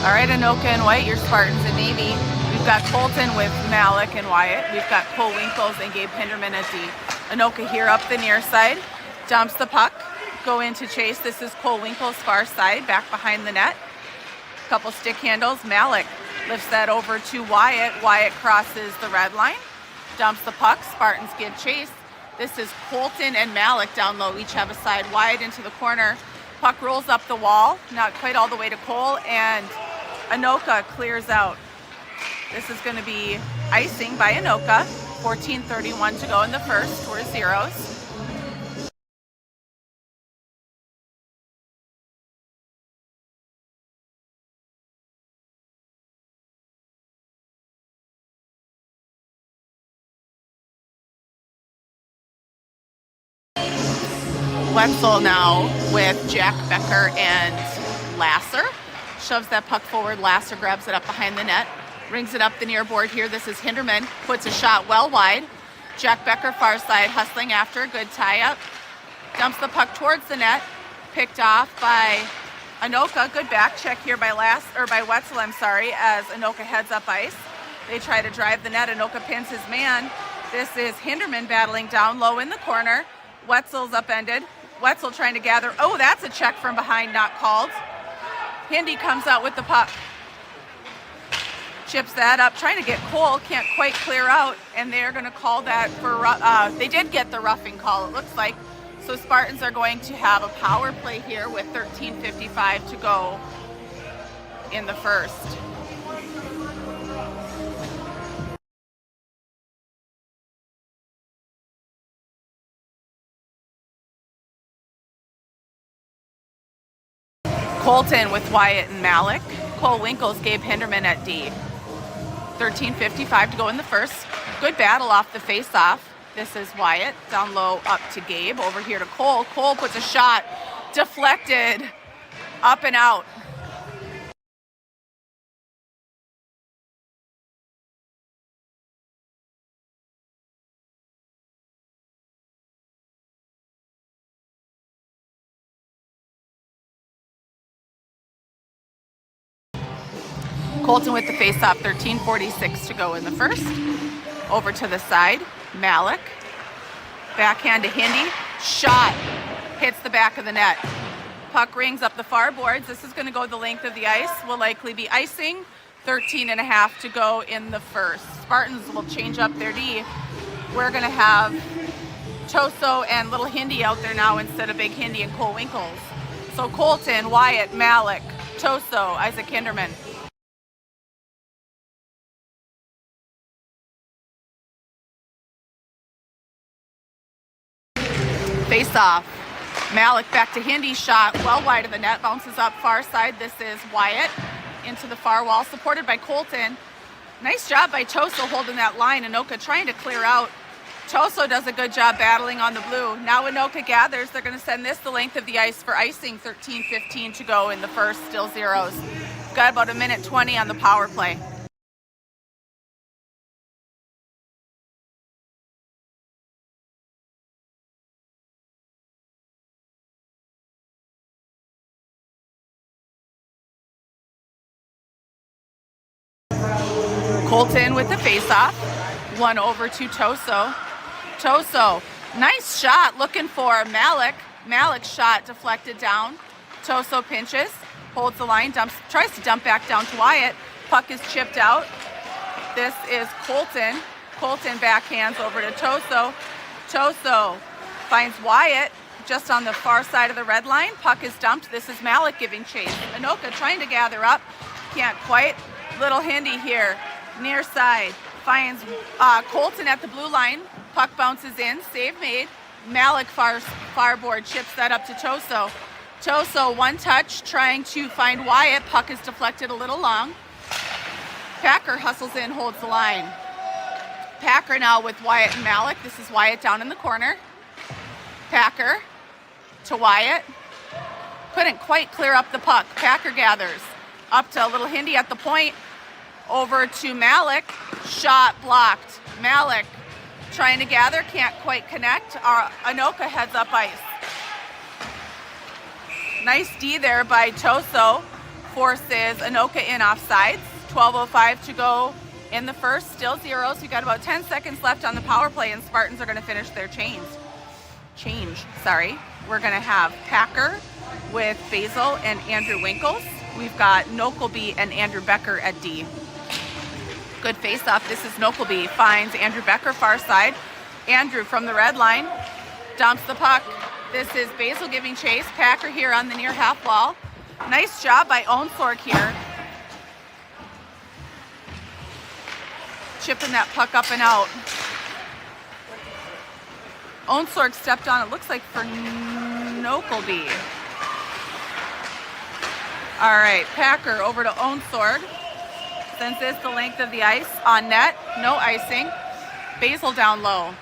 All right, Anoka and White, your Spartans and Navy. We've got Colton with Malik and Wyatt. We've got Cole Winkles and Gabe Hinderman at D. Anoka here up the near side, dumps the puck, go into chase. This is Cole Winkles far side, back behind the net. Couple stick handles. Malik lifts that over to Wyatt. Wyatt crosses the red line, dumps the puck. Spartans give chase. This is Colton and Malik down low. Each have a side wide into the corner. Puck rolls up the wall, not quite all the way to Cole, and Anoka clears out. This is going to be icing by Anoka. 14:31 to go in the first. We're zeros. Wetzel now with Jack Becker and Lasser. Shoves that puck forward. Lasser grabs it up behind the net. Rings it up the near board here. This is Hinderman. Puts a shot well wide. Jack Becker far side hustling after. Good tie up. Dumps the puck towards the net. Picked off by Anoka. Good back check here by Wetzel, as Anoka heads up ice. They try to drive the net. Anoka pins his man. This is Hinderman battling down low in the corner. Wetzel's upended. Wetzel trying to gather. Oh, that's a check from behind, not called. Hindy comes out with the puck. Chips that up, trying to get Cole, can't quite clear out, and they're going to call that for, they did get the roughing call, it looks like. So Spartans are going to have a power play here with 13:55 to go in the first. Colton with Wyatt and Malik. Cole Winkles, Gabe Hinderman at D. 13:55 to go in the first. Good battle off the face-off. This is Wyatt down low up to Gabe. Over here to Cole. Cole puts a shot. Deflected. Up and out. Colton with the face-off, 13:46 to go in the first. Over to the side, Malik. Backhand to Hindy. Shot. Hits the back of the net. Puck rings up the far boards. This is going to go the length of the ice. Will likely be icing. 13.5 to go in the first. Spartans will change up their D. We're going to have Toso and Little Hindy out there now instead of Big Hindy and Cole Winkles. So Colton, Wyatt, Malik, Toso, Isaac Hinderman. Face off. Malik back to Hindy, shot well wide of the net, bounces up far side. This is Wyatt into the far wall, supported by Colton. Nice job by Toso holding that line. Anoka trying to clear out. Toso does a good job battling on the blue. Now Anoka gathers. They're going to send this the length of the ice for icing. 13:15 to go in the first, still zeros. Got about 1:20 on the power play. Colton with the face-off. One over to Toso. Toso, nice shot looking for Malik. Malik's shot deflected down. Toso pinches, holds the line, tries to dump back down to Wyatt. Puck is chipped out. This is Colton. Colton backhands over to Toso. Toso finds Wyatt just on the far side of the red line. Puck is dumped. This is Malik giving chase. Anoka trying to gather up. Can't quite. Little Hindy here. Near side, finds Colton at the blue line. Puck bounces in, save made. Malik far board chips that up to Toso. Toso, one touch, trying to find Wyatt. Puck is deflected a little long. Packer hustles in, holds the line. Packer now with Wyatt and Malik. This is Wyatt down in the corner. Packer to Wyatt. Couldn't quite clear up the puck. Packer gathers. Up to a Little Hindy at the point. Over to Malik, shot blocked. Malik trying to gather, can't quite connect. Anoka heads up ice. Nice D there by Toso. forces Anoka in offsides. 12:05 to go in the first, still zeros. We got about 10 seconds left on the power play, and Spartans are going to finish their change. We're going to have Packer with Basil and Andrew Winkles. We've got Nokelby and Andrew Becker at D. Good face-off. This is Nokelby, finds Andrew Becker far side. Andrew from the red line dumps the puck. This is Basil giving chase. Packer here on the near half wall. Nice job by Onsorg here. Chipping that puck up and out. Onsorg stepped on, it looks like, for Nokelby. All right, Packer over to Onsorg. Sends this the length of the ice on net. No icing. Basil down low.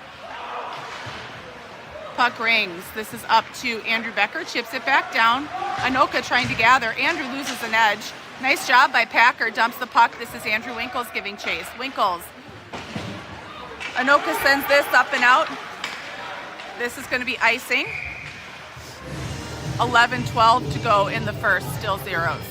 Puck rings. This is up to Andrew Becker. Chips it back down. Anoka trying to gather. Andrew loses an edge. Nice job by Packer. Dumps the puck. This is Andrew Winkles giving chase. Winkles. Anoka sends this up and out. This is going to be icing. 11:12 to go in the first. Still zeros.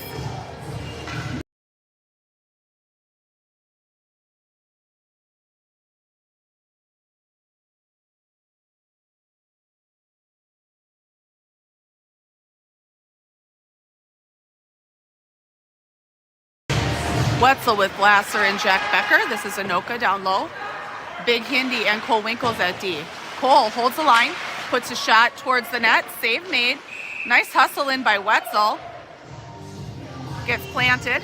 Wetzel with Lasser and Jack Becker. This is Anoka down low. Big Hindi and Cole Winkles at D. Cole holds the line, puts a shot towards the net. Save made. Nice hustle in by Wetzel. Gets planted.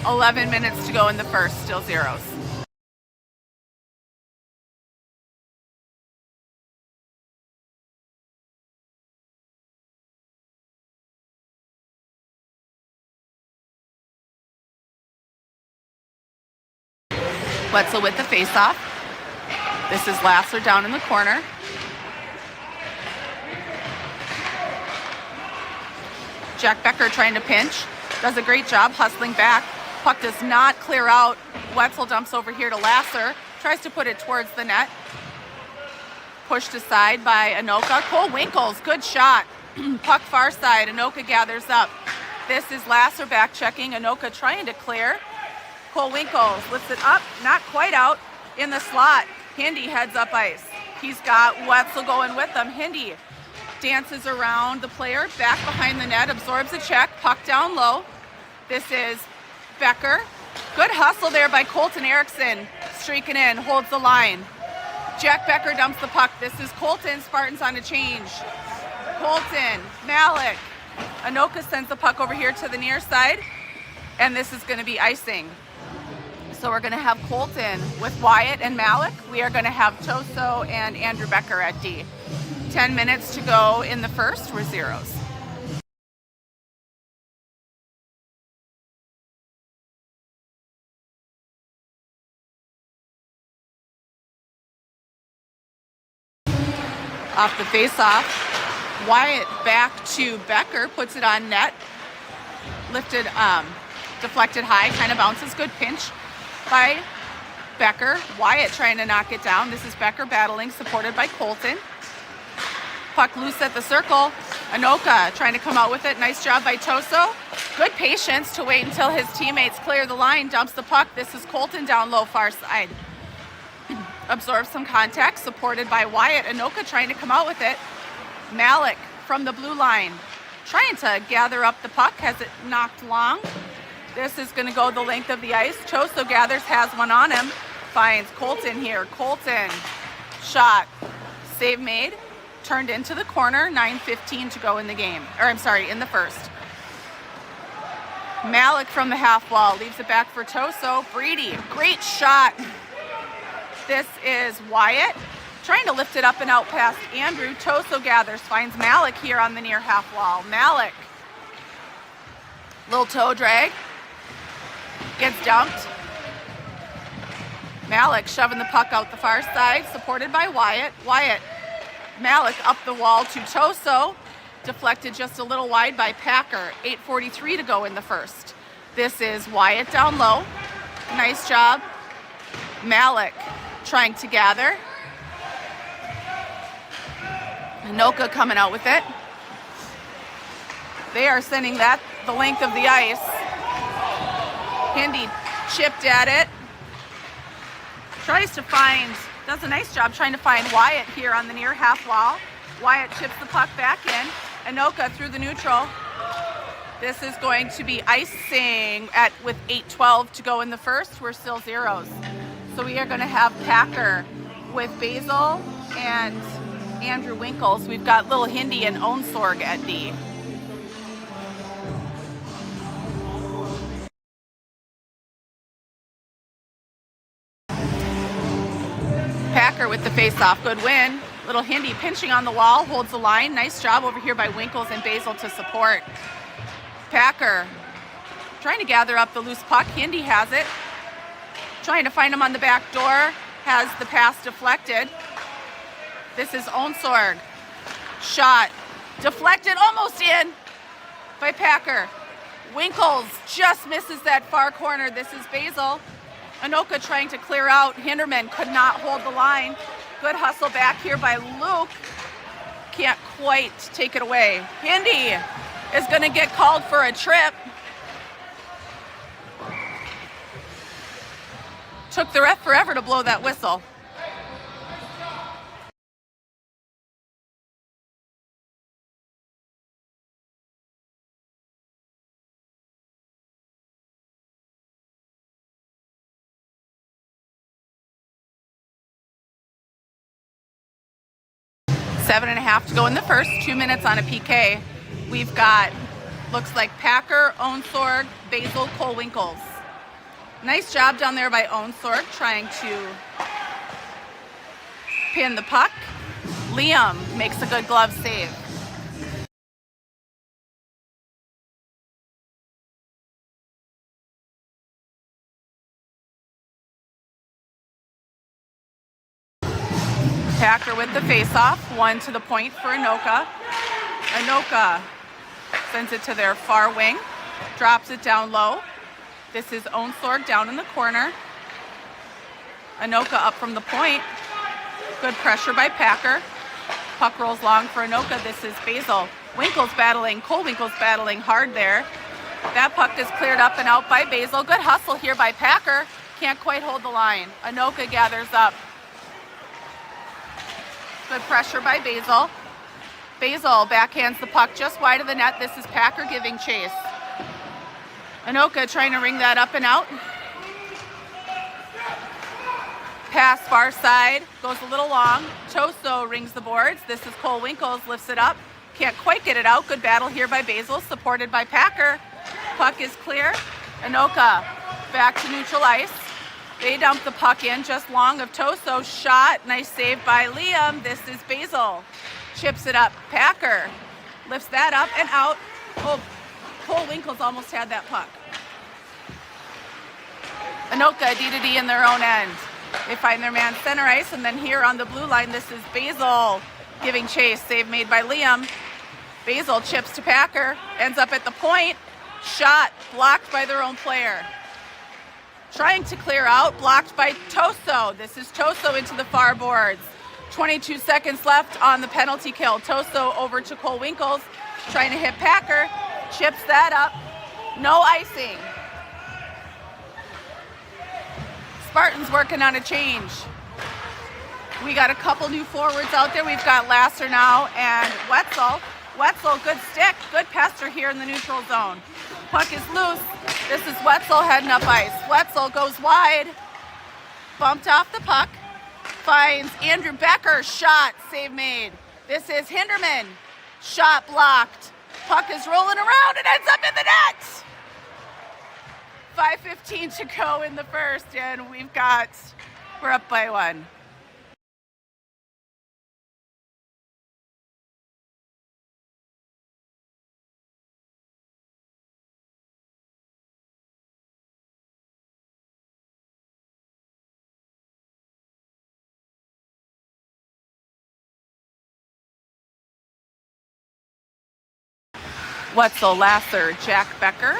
11 minutes to go in the first. Still zeros. Wetzel with the faceoff. This is Lasser down in the corner. Jack Becker trying to pinch. Does a great job hustling back. Puck does not clear out. Wetzel dumps over here to Lasser. Tries to put it towards the net. Pushed aside by Anoka. Cole Winkles, good shot. Puck far side. Anoka gathers up. This is Lasser back checking. Anoka trying to clear. Cole Winkles lifts it up, not quite out in the slot. Hindi heads up ice. He's got Wetzel going with him. Hindi dances around the player, back behind the net, absorbs a check, puck down low. This is Becker. Good hustle there by Colton Erickson, streaking in, holds the line. Jack Becker dumps the puck. This is Colton, Spartans on a change. Colton, Malik. Anoka sends the puck over here to the near side, and this is going to be icing. So we're going to have Colton with Wyatt and Malik. We are going to have Toso and Andrew Becker at D. 10 minutes to go in the first. We're zeros. Off the face-off, Wyatt back to Becker, puts it on net. Lifted, deflected high, kind of bounces. Good pinch by Becker. Wyatt trying to knock it down. This is Becker battling, supported by Colton. Puck loose at the circle. Anoka trying to come out with it. Nice job by Toso. Good patience to wait until his teammates clear the line. Dumps the puck. This is Colton down low, far side. Absorbs some contact, supported by Wyatt. Anoka trying to come out with it. Malik from the blue line trying to gather up the puck. Has it knocked long. This is going to go the length of the ice. Toso gathers, has one on him. Finds Colton here. Colton, shot, save made. Turned into the corner. 9:15 to go in the game. In the first. Malik from the half wall leaves it back for Toso. Breedy, great shot. This is Wyatt trying to lift it up and out past Andrew. Toso gathers, finds Malik here on the near half wall. Malik, little toe drag. Gets dumped. Malik shoving the puck out the far side, supported by Wyatt. Wyatt, Malik up the wall to Toso. Deflected just a little wide by Packer. 8:43 to go in the first. This is Wyatt down low. Nice job. Malik trying to gather. Anoka coming out with it. They are sending that the length of the ice. Hindi chipped at it. Does a nice job trying to find Wyatt here on the near half wall. Wyatt chips the puck back in. Anoka through the neutral. This is going to be icing with 8:12 to go in the first. We're still zeros. So we are going to have Packer with Basil and Andrew Winkles. We've got Little Hindi and Onsorg at D. Packer with the face-off, good win. Little Hindi pinching on the wall, holds the line. Nice job over here by Winkles and Basil to support. Packer trying to gather up the loose puck. Hindi has it. Trying to find him on the back door. Has the pass deflected. This is Onsorg. Shot deflected, almost in by Packer. Winkles just misses that far corner. This is Basil. Anoka trying to clear out. Hinderman could not hold the line. Good hustle back here by Luke. Can't quite take it away. Hindi is going to get called for a trip. Took the ref forever to blow that whistle. Seven and a half to go in the first, 2 minutes on a PK. We've got, looks like Packer, Onsorg, Basil, Cole Winkles. Nice job down there by Onsorg trying to pin the puck. Liam makes a good glove save. Packer with the face-off, one to the point for Anoka. Anoka sends it to their far wing, drops it down low. This is Onsorg down in the corner. Anoka up from the point. Good pressure by Packer. Puck rolls long for Anoka. This is Basil. Winkles battling, Cole Winkles battling hard there. That puck is cleared up and out by Basil. Good hustle here by Packer. Can't quite hold the line. Anoka gathers up. Good pressure by Basil. Basil backhands the puck just wide of the net. This is Packer giving chase. Anoka trying to ring that up and out. Pass far side, goes a little long. Toso rings the boards. This is Cole Winkles, lifts it up. Can't quite get it out. Good battle here by Basil, supported by Packer. Puck is clear. Anoka back to neutral ice. They dump the puck in just long of Toso. Shot, nice save by Liam. This is Basil. Chips it up. Packer lifts that up and out. Oh, Cole Winkles almost had that puck. Anoka D-to-D in their own end. They find their man center ice, and then here on the blue line, this is Basil giving chase. Save made by Liam. Basil chips to Packer, ends up at the point. Shot blocked by their own player. Trying to clear out, blocked by Toso. This is Toso into the far boards. 22 seconds left on the penalty kill. Toso over to Cole Winkles, trying to hit Packer. Chips that up. No icing. Spartans working on a change. We got a couple new forwards out there. We've got Lasser now and Wetzel. Wetzel, good stick, good pester here in the neutral zone. Puck is loose. This is Wetzel heading up ice. Wetzel goes wide, bumped off the puck, finds Andrew Becker, shot, save made. This is Hinderman, shot blocked. Puck is rolling around and ends up in the net. 5:15 to go in the first, and we're up by one. Wetzel, Lasser, Jack Becker,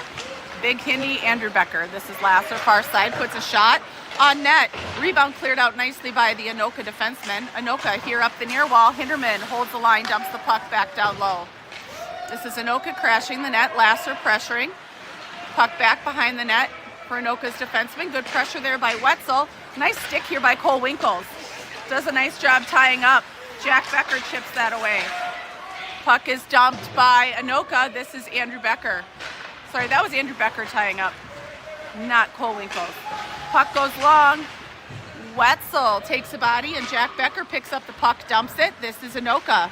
Big Hindi, Andrew Becker. This is Lasser, far side, puts a shot on net. Rebound cleared out nicely by the Anoka defenseman. Anoka here up the near wall. Hinderman holds the line, dumps the puck back down low. This is Anoka crashing the net. Lasser pressuring. Puck back behind the net for Anoka's defenseman. Good pressure there by Wetzel. Nice stick here by Cole Winkles. Does a nice job tying up. Jack Becker chips that away. Puck is dumped by Anoka. This is Andrew Becker. Sorry, that was Andrew Becker tying up, not Cole Winkles. Puck goes long. Wetzel takes a body and Jack Becker picks up the puck, dumps it. This is Anoka.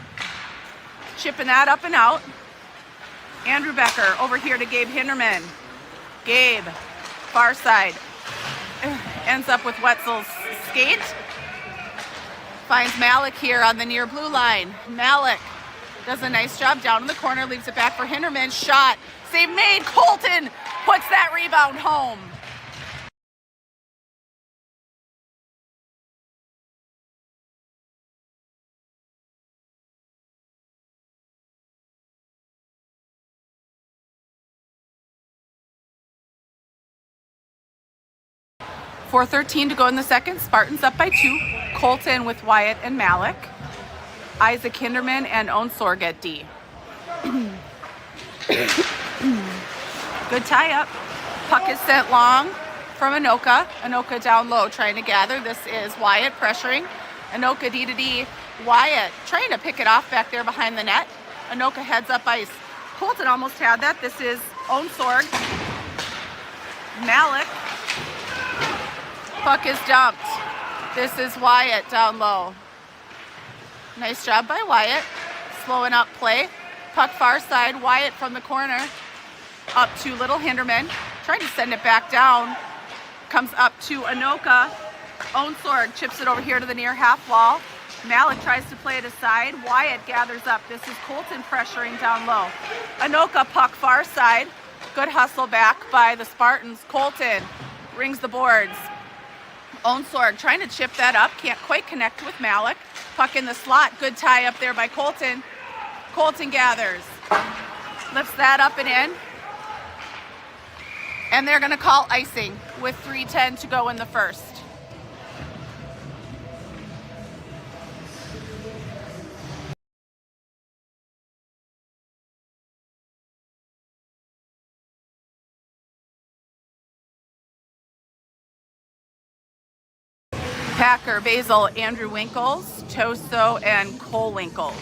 Chipping that up and out. Andrew Becker over here to Gabe Hinderman. Gabe, far side. Ends up with Wetzel's skate. Finds Malik here on the near blue line. Malik does a nice job down in the corner, leaves it back for Hinderman. Shot, save made. Colton puts that rebound home. .4:13 to go in the second. Spartans up by 2. Colton with Wyatt and Malik. Isaac Hinderman and Onsorg at D. Good tie up. Puck is sent long from Anoka. Anoka down low trying to gather. This is Wyatt pressuring. Anoka D to D. Wyatt trying to pick it off back there behind the net. Anoka heads up ice. Colton almost had that. This is Onsorg. Malik. Puck is dumped. This is Wyatt down low. Nice job by Wyatt. Slowing up play. Puck far side. Wyatt from the corner. Up to Little Hinderman. Trying to send it back down. Comes up to Anoka. Onsorg chips it over here to the near half wall. Malik tries to play it aside. Wyatt gathers up. This is Colton pressuring down low. Anoka puck far side. Good hustle back by the Spartans. Colton rings the boards. Onsorg trying to chip that up. Can't quite connect with Malik. Puck in the slot. Good tie up there by Colton. Colton gathers. Lifts that up and in. And they're going to call icing with 3:10 to go in the first. Packer, Basil, Andrew Winkles, Toso, and Cole Winkles.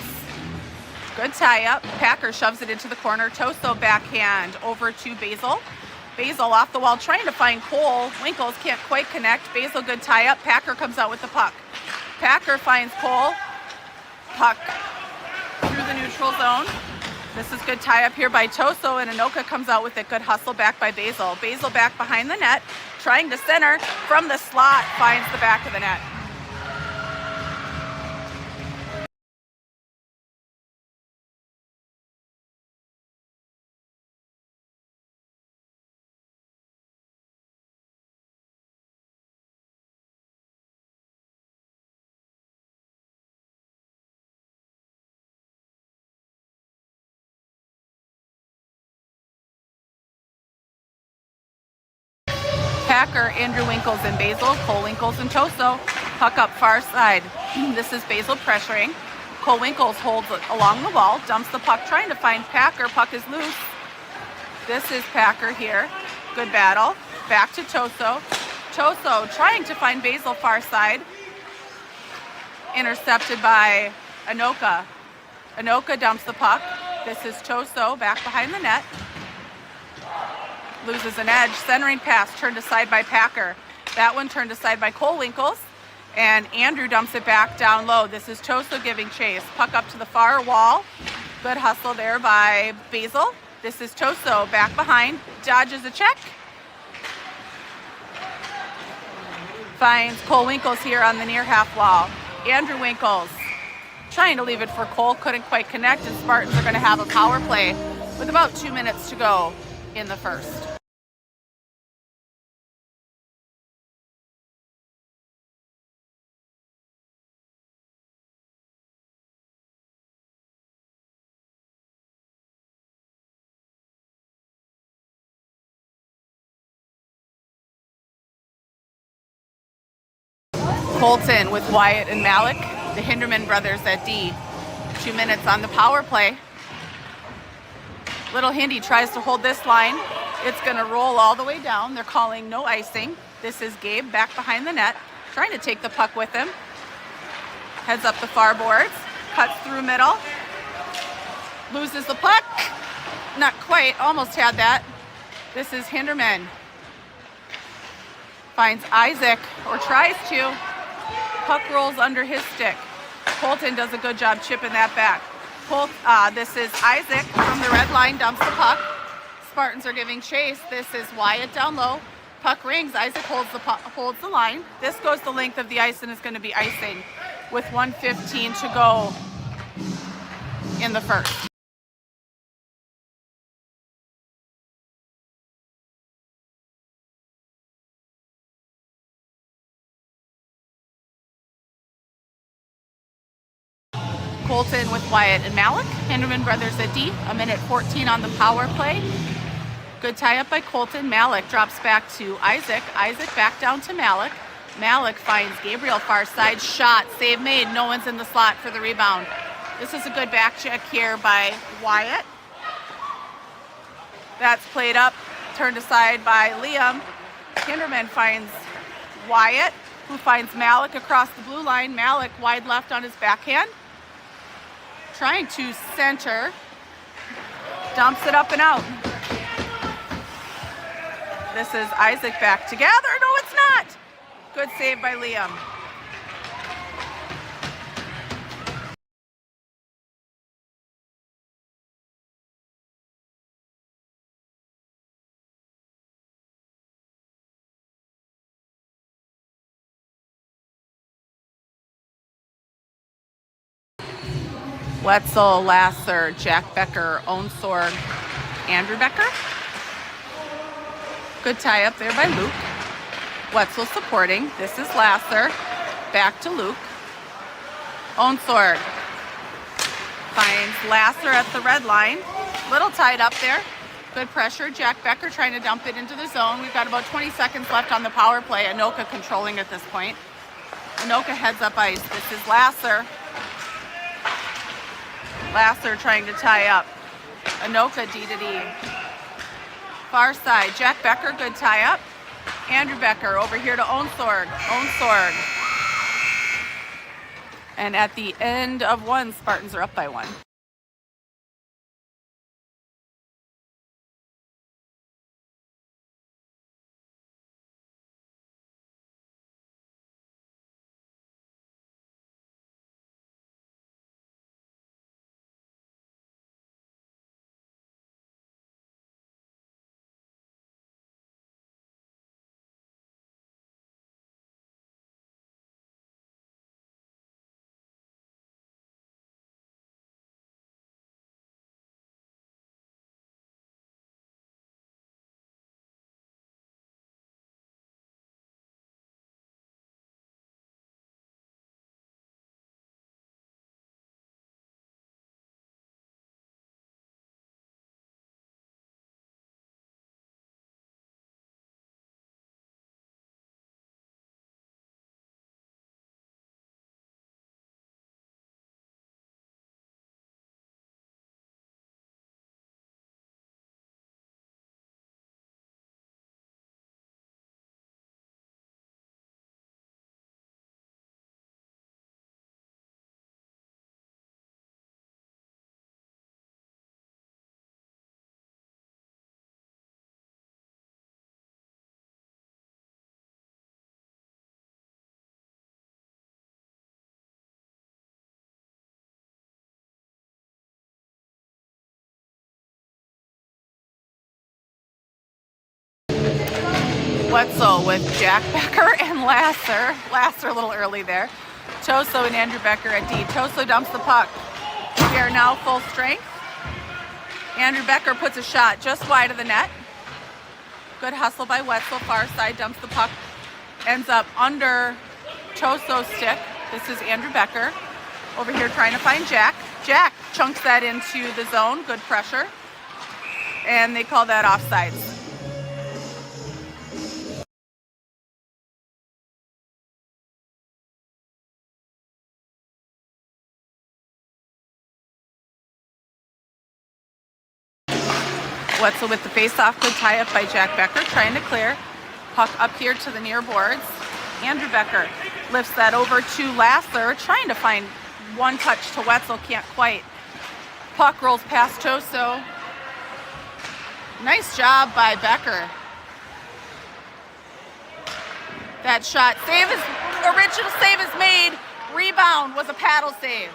Good tie up. Packer shoves it into the corner. Toso backhand over to Basil. Basil off the wall trying to find Cole. Winkles can't quite connect. Basil good tie up. Packer comes out with the puck. Packer finds Cole. Puck through the neutral zone. This is good tie up here by Toso, and Anoka comes out with it. Good hustle back by Basil. Basil back behind the net, trying to center from the slot, finds the back of the net. Packer, Andrew Winkles and Basil, Cole Winkles and Toso. Puck up far side. This is Basil pressuring. Cole Winkles holds it along the wall, dumps the puck, trying to find Packer. Puck is loose. This is Packer here. Good battle. Back to Toso. Toso trying to find Basil far side. Intercepted by Anoka. Anoka dumps the puck. This is Toso back behind the net. Loses an edge. Centering pass turned aside by Packer. That one turned aside by Cole Winkles. And Andrew dumps it back down low. This is Toso giving chase. Puck up to the far wall. Good hustle there by Basil. This is Toso back behind. Dodges a check. Finds Cole Winkles here on the near half wall. Andrew Winkles trying to leave it for Cole. Couldn't quite connect, and Spartans are going to have a power play with about 2 minutes to go in the first. Colton with Wyatt and Malik, the Hinderman brothers at D. 2 minutes on the power play. Little Hindi tries to hold this line. It's going to roll all the way down. They're calling no icing. This is Gabe back behind the net, trying to take the puck with him. Heads up the far boards, cuts through middle, loses the puck. Not quite, almost had that. This is Hinderman. Finds Isaac, or tries to. Puck rolls under his stick. Colton does a good job chipping that back. This is Isaac from the red line, dumps the puck. Spartans are giving chase. This is Wyatt down low. Puck rings. Isaac holds the line. This goes the length of the ice and is going to be icing with 1:15 to go in the first. Colton with Wyatt and Malik. Hinderman brothers at D. 1:14 on the power play. Good tie up by Colton. Malik drops back to Isaac. Isaac back down to Malik. Malik finds Gabriel far side. Shot. Save made. No one's in the slot for the rebound. This is a good back check here by Wyatt. That's played up. Turned aside by Liam. Hinderman finds Wyatt, who finds Malik across the blue line. Malik wide left on his backhand. Trying to center, dumps it up and out. This is Isaac back together. No, it's not. Good save by Liam. Wetzel, Lasser, Jack Becker, Onsorg, Andrew Becker. Good tie up there by Luke. Wetzel supporting. This is Lasser. Back to Luke. Onsorg finds Lasser at the red line. Little tied up there. Good pressure. Jack Becker trying to dump it into the zone. We've got about 20 seconds left on the power play. Anoka controlling at this point. Anoka heads up ice. This is Lasser. Lasser trying to tie up. Anoka D to D. Far side, Jack Becker, good tie up. Andrew Becker over here to Onsorg. Onsorg. And at the end of one, Spartans are up by one. Wetzel with Jack Becker and Lasser. Lasser a little early there. Toso and Andrew Becker at D. Toso dumps the puck. We are now full strength. Andrew Becker puts a shot just wide of the net. Good hustle by Wetzel. Far side dumps the puck. Ends up under Toso's stick. This is Andrew Becker. Over here trying to find Jack. Jack chunks that into the zone. Good pressure. And they call that offsides. Wetzel with the face-off. Good tie-up by Jack Becker, trying to clear. Puck up here to the near boards. Andrew Becker lifts that over to Lasser, trying to find one touch to Wetzel, can't quite. Puck rolls past Toso. Nice job by Becker. That shot, original save is made. Rebound was a paddle save.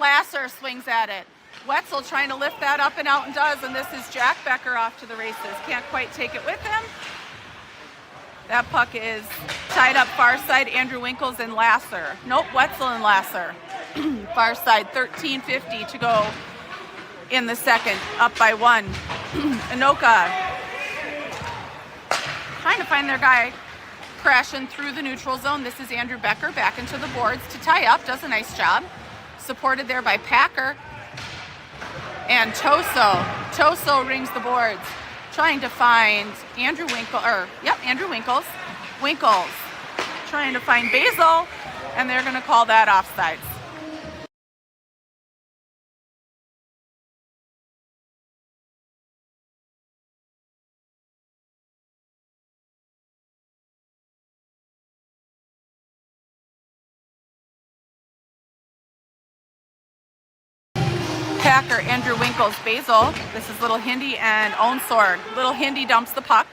Lasser swings at it. Wetzel trying to lift that up and out and does, and this is Jack Becker off to the races. Can't quite take it with him. That puck is tied up far side, Andrew Winkles and Lasser. Nope, Wetzel and Lasser. Far side, 13:50 to go in the second, up by 1. Anoka trying to find their guy, crashing through the neutral zone. This is Andrew Becker back into the boards to tie up, does a nice job. Supported there by Packer and Toso. Toso rings the boards, trying to find Andrew Winkles. Winkles trying to find Basil, and they're going to call that offsides. Packer, Andrew Winkles, Basil. This is Little Hindi and Onsword. Little Hindi dumps the puck.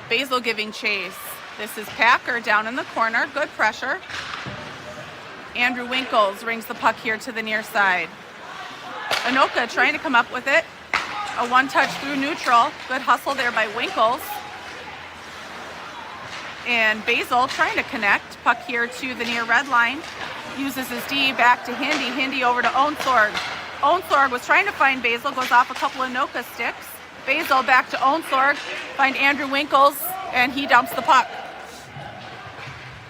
Basil giving chase. This is Packer down in the corner. Good pressure. Andrew Winkles rings the puck here to the near side. Anoka trying to come up with it. A one-touch through neutral. Good hustle there by Winkles. And Basil trying to connect. Puck here to the near red line. Uses his D back to Hindi. Hindi over to Onsword. Onsword was trying to find Basil. Goes off a couple of Anoka sticks. Basil back to Onsword. Find Andrew Winkles. And he dumps the puck.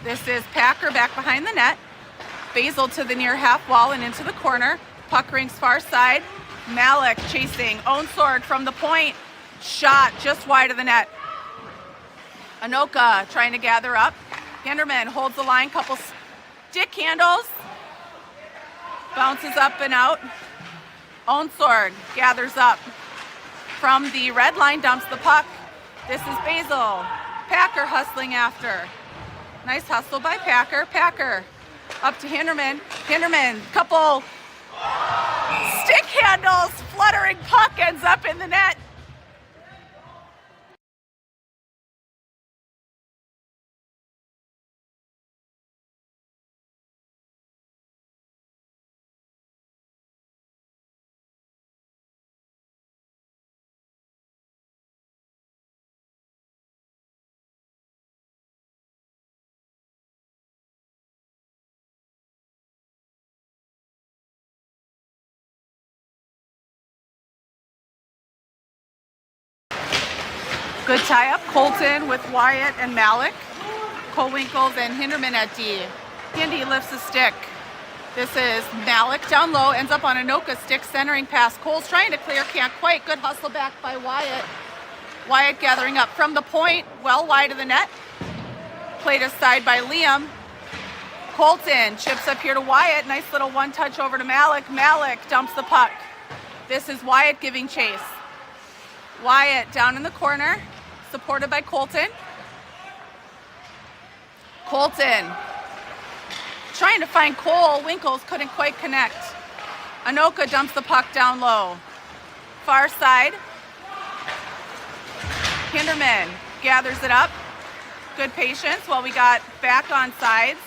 This is Packer back behind the net. Basil to the near half wall and into the corner. Puck rings far side. Malik chasing. Onsword from the point. Shot just wide of the net. Anoka trying to gather up. Hinderman holds the line. Couple stick handles. Bounces up and out. Onsword gathers up. From the red line, dumps the puck. This is Basil. Packer hustling after. Nice hustle by Packer. Packer up to Hinderman. Hinderman, couple stick handles. Fluttering puck ends up in the net. Good tie-up. Colton with Wyatt and Malik. Cole Winkles and Hinderman at D. Hindy lifts a stick. This is Malik down low. Ends up on Anoka stick. Centering pass. Cole's trying to clear. Can't quite. Good hustle back by Wyatt. Wyatt gathering up from the point. Well wide of the net. Played aside by Liam. Colton chips up here to Wyatt. Nice little one touch over to Malik. Malik dumps the puck. This is Wyatt giving chase. Wyatt down in the corner. Supported by Colton. Colton trying to find Cole. Winkles couldn't quite connect. Anoka dumps the puck down low. Far side. Hinderman gathers it up. Good patience while we got back on sides.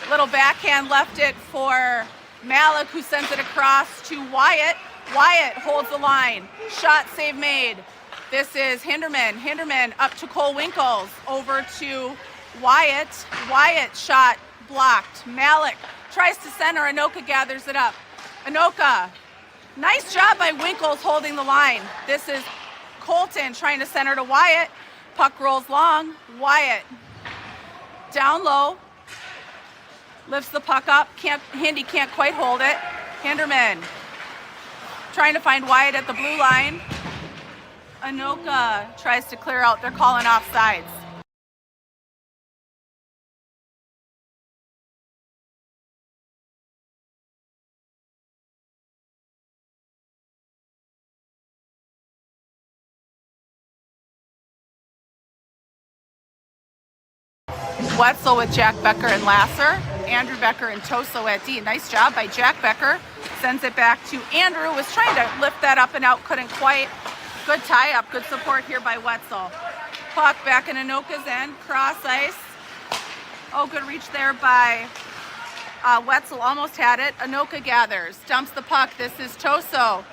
Little backhand left it for Malik, who sends it across to Wyatt. Wyatt holds the line. Shot save made. This is Hinderman. Hinderman up to Cole Winkles. Over to Wyatt. Wyatt shot blocked. Malik tries to center. Anoka gathers it up. Anoka. Nice job by Winkles holding the line. This is Colton trying to center to Wyatt. Puck rolls long. Wyatt down low. Lifts the puck up. Hindy can't quite hold it. Hinderman trying to find Wyatt at the blue line. Anoka tries to clear out. They're calling offsides. Wetzel with Jack Becker and Lasser. Andrew Becker and Toso at D. Nice job by Jack Becker. Sends it back to Andrew. Was trying to lift that up and out, couldn't quite. Good tie up, good support here by Wetzel. Puck back in Anoka's end, cross ice. Oh, good reach there by Wetzel, almost had it. Anoka gathers, dumps the puck. This is Toso.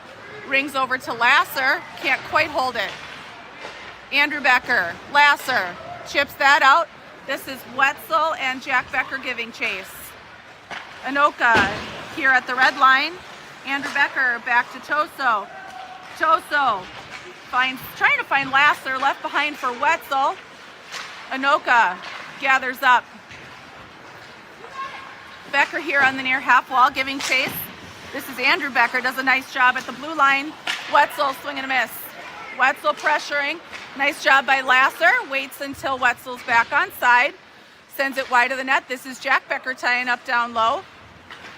Rings over to Lasser, can't quite hold it. Andrew Becker, Lasser, chips that out. This is Wetzel and Jack Becker giving chase. Anoka here at the red line. Andrew Becker back to Toso. Toso trying to find Lasser, left behind for Wetzel. Anoka gathers up. Becker here on the near half wall giving chase. This is Andrew Becker, does a nice job at the blue line. Wetzel swing and a miss. Wetzel pressuring. Nice job by Lasser. Waits until Wetzel's back on side. Sends it wide of the net. This is Jack Becker tying up down low.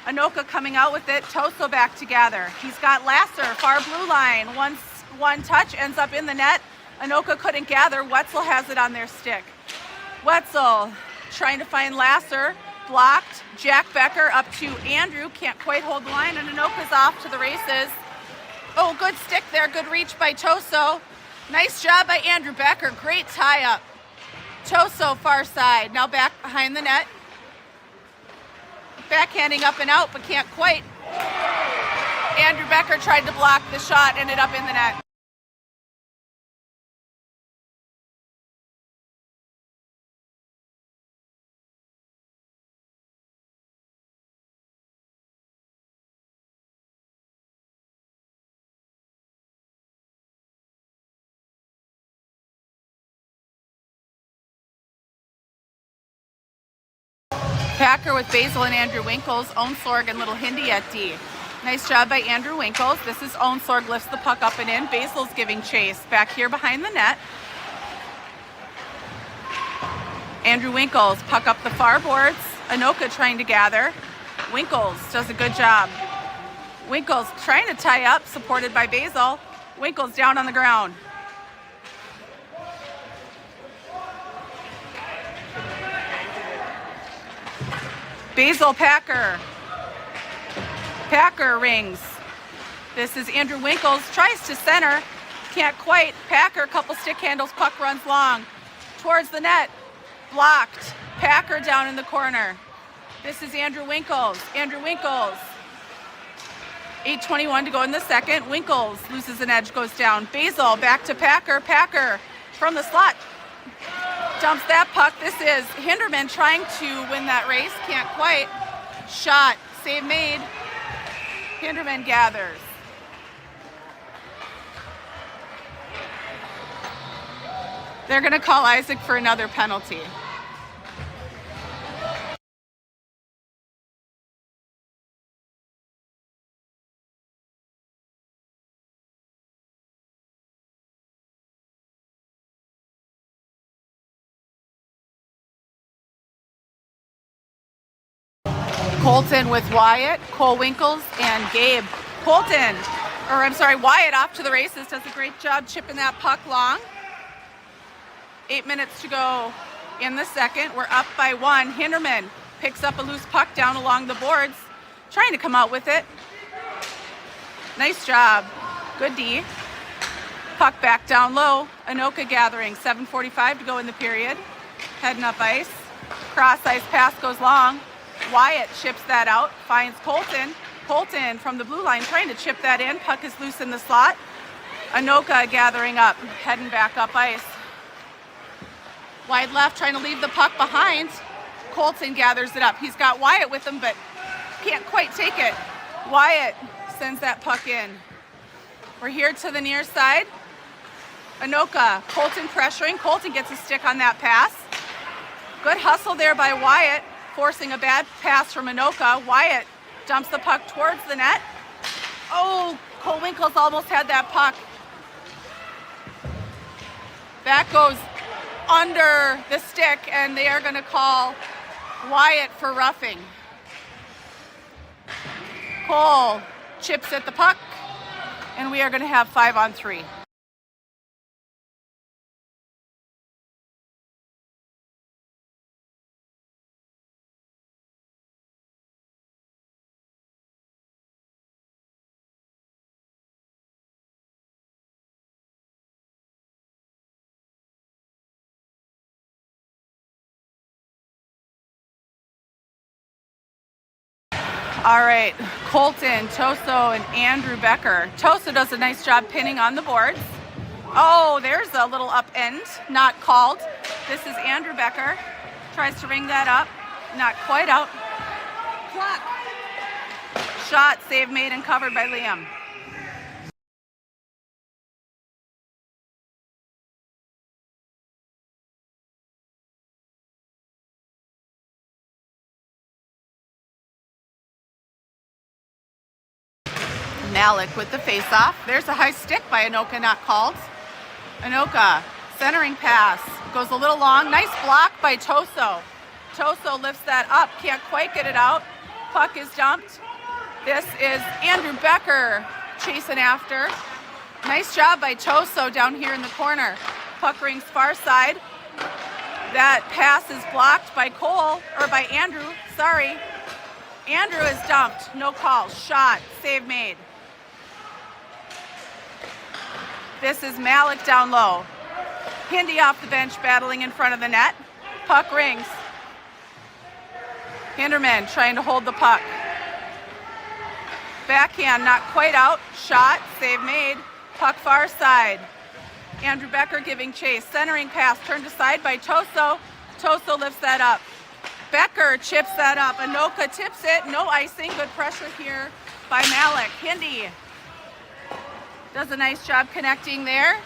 Anoka coming out with it. Toso back to gather. He's got Lasser, far blue line. One touch, ends up in the net. Anoka couldn't gather. Wetzel has it on their stick. Wetzel trying to find Lasser. Blocked. Jack Becker up to Andrew. Can't quite hold the line, and Anoka's off to the races. Oh, good stick there. Good reach by Toso. Nice job by Andrew Becker. Great tie-up. Toso far side. Now back behind the net. Backhanding up and out, but can't quite. Andrew Becker tried to block the shot, ended up in the net. Packer with Basil and Andrew Winkles. Onsorg and Little Hindi at D. Nice job by Andrew Winkles. This is Onsorg, lifts the puck up and in. Basil's giving chase. Back here behind the net. Andrew Winkles, puck up the far boards. Anoka trying to gather. Winkles does a good job. Winkles trying to tie up, supported by Basil. Winkles down on the ground. Basil Packer. Packer rings. This is Andrew Winkles. Tries to center. Can't quite. Packer, couple stick handles. Puck runs long. Towards the net. Blocked. Packer down in the corner. This is Andrew Winkles. Andrew Winkles. 8:21 to go in the second. Winkles loses an edge, goes down. Basil back to Packer. Packer from the slot. Dumps that puck. This is Hinderman trying to win that race. Can't quite. Shot. Save made. Hinderman gathers. They're going to call Isaac for another penalty. Colton with Wyatt, Cole Winkles, and Gabe. Wyatt off to the races, does a great job chipping that puck long. 8 minutes to go in the second. We're up by one. Hinderman picks up a loose puck down along the boards, trying to come out with it. Nice job. Good D. Puck back down low. Anoka gathering. 7:45 to go in the period. Heading up ice. Cross ice pass goes long. Wyatt chips that out, finds Colton. Colton from the blue line trying to chip that in. Puck is loose in the slot. Anoka gathering up, heading back up ice. Wide left, trying to leave the puck behind. Colton gathers it up. He's got Wyatt with him, but can't quite take it. Wyatt sends that puck in. We're here to the near side. Anoka, Colton pressuring. Colton gets a stick on that pass. Good hustle there by Wyatt, forcing a bad pass from Anoka. Wyatt dumps the puck towards the net. Oh, Cole Winkles almost had that puck. That goes under the stick, and they are going to call Wyatt for roughing. Cole chips at the puck, and we are going to have 5-on-3. All right, Colton, Toso, and Andrew Becker. Toso does a nice job pinning on the boards. Oh, there's a little up end, not called. This is Andrew Becker. Tries to ring that up, not quite out. Clock. Shot, save made, and covered by Liam. Malik with the face-off. There's a high stick by Anoka, not called. Anoka, centering pass. Goes a little long. Nice block by Toso. Toso lifts that up. Can't quite get it out. Puck is dumped. This is Andrew Becker chasing after. Nice job by Toso down here in the corner. Puck rings far side. That pass is blocked by Cole, or by Andrew. Sorry. Andrew is dumped. No call. Shot. Save made. This is Malik down low. Hindi off the bench battling in front of the net. Puck rings. Hinderman trying to hold the puck. Backhand not quite out. Shot. Save made. Puck far side. Andrew Becker giving chase. Centering pass turned aside by Toso. Toso lifts that up. Becker chips that up. Anoka tips it. No icing. Good pressure here by Malik. Hindi does a nice job connecting there.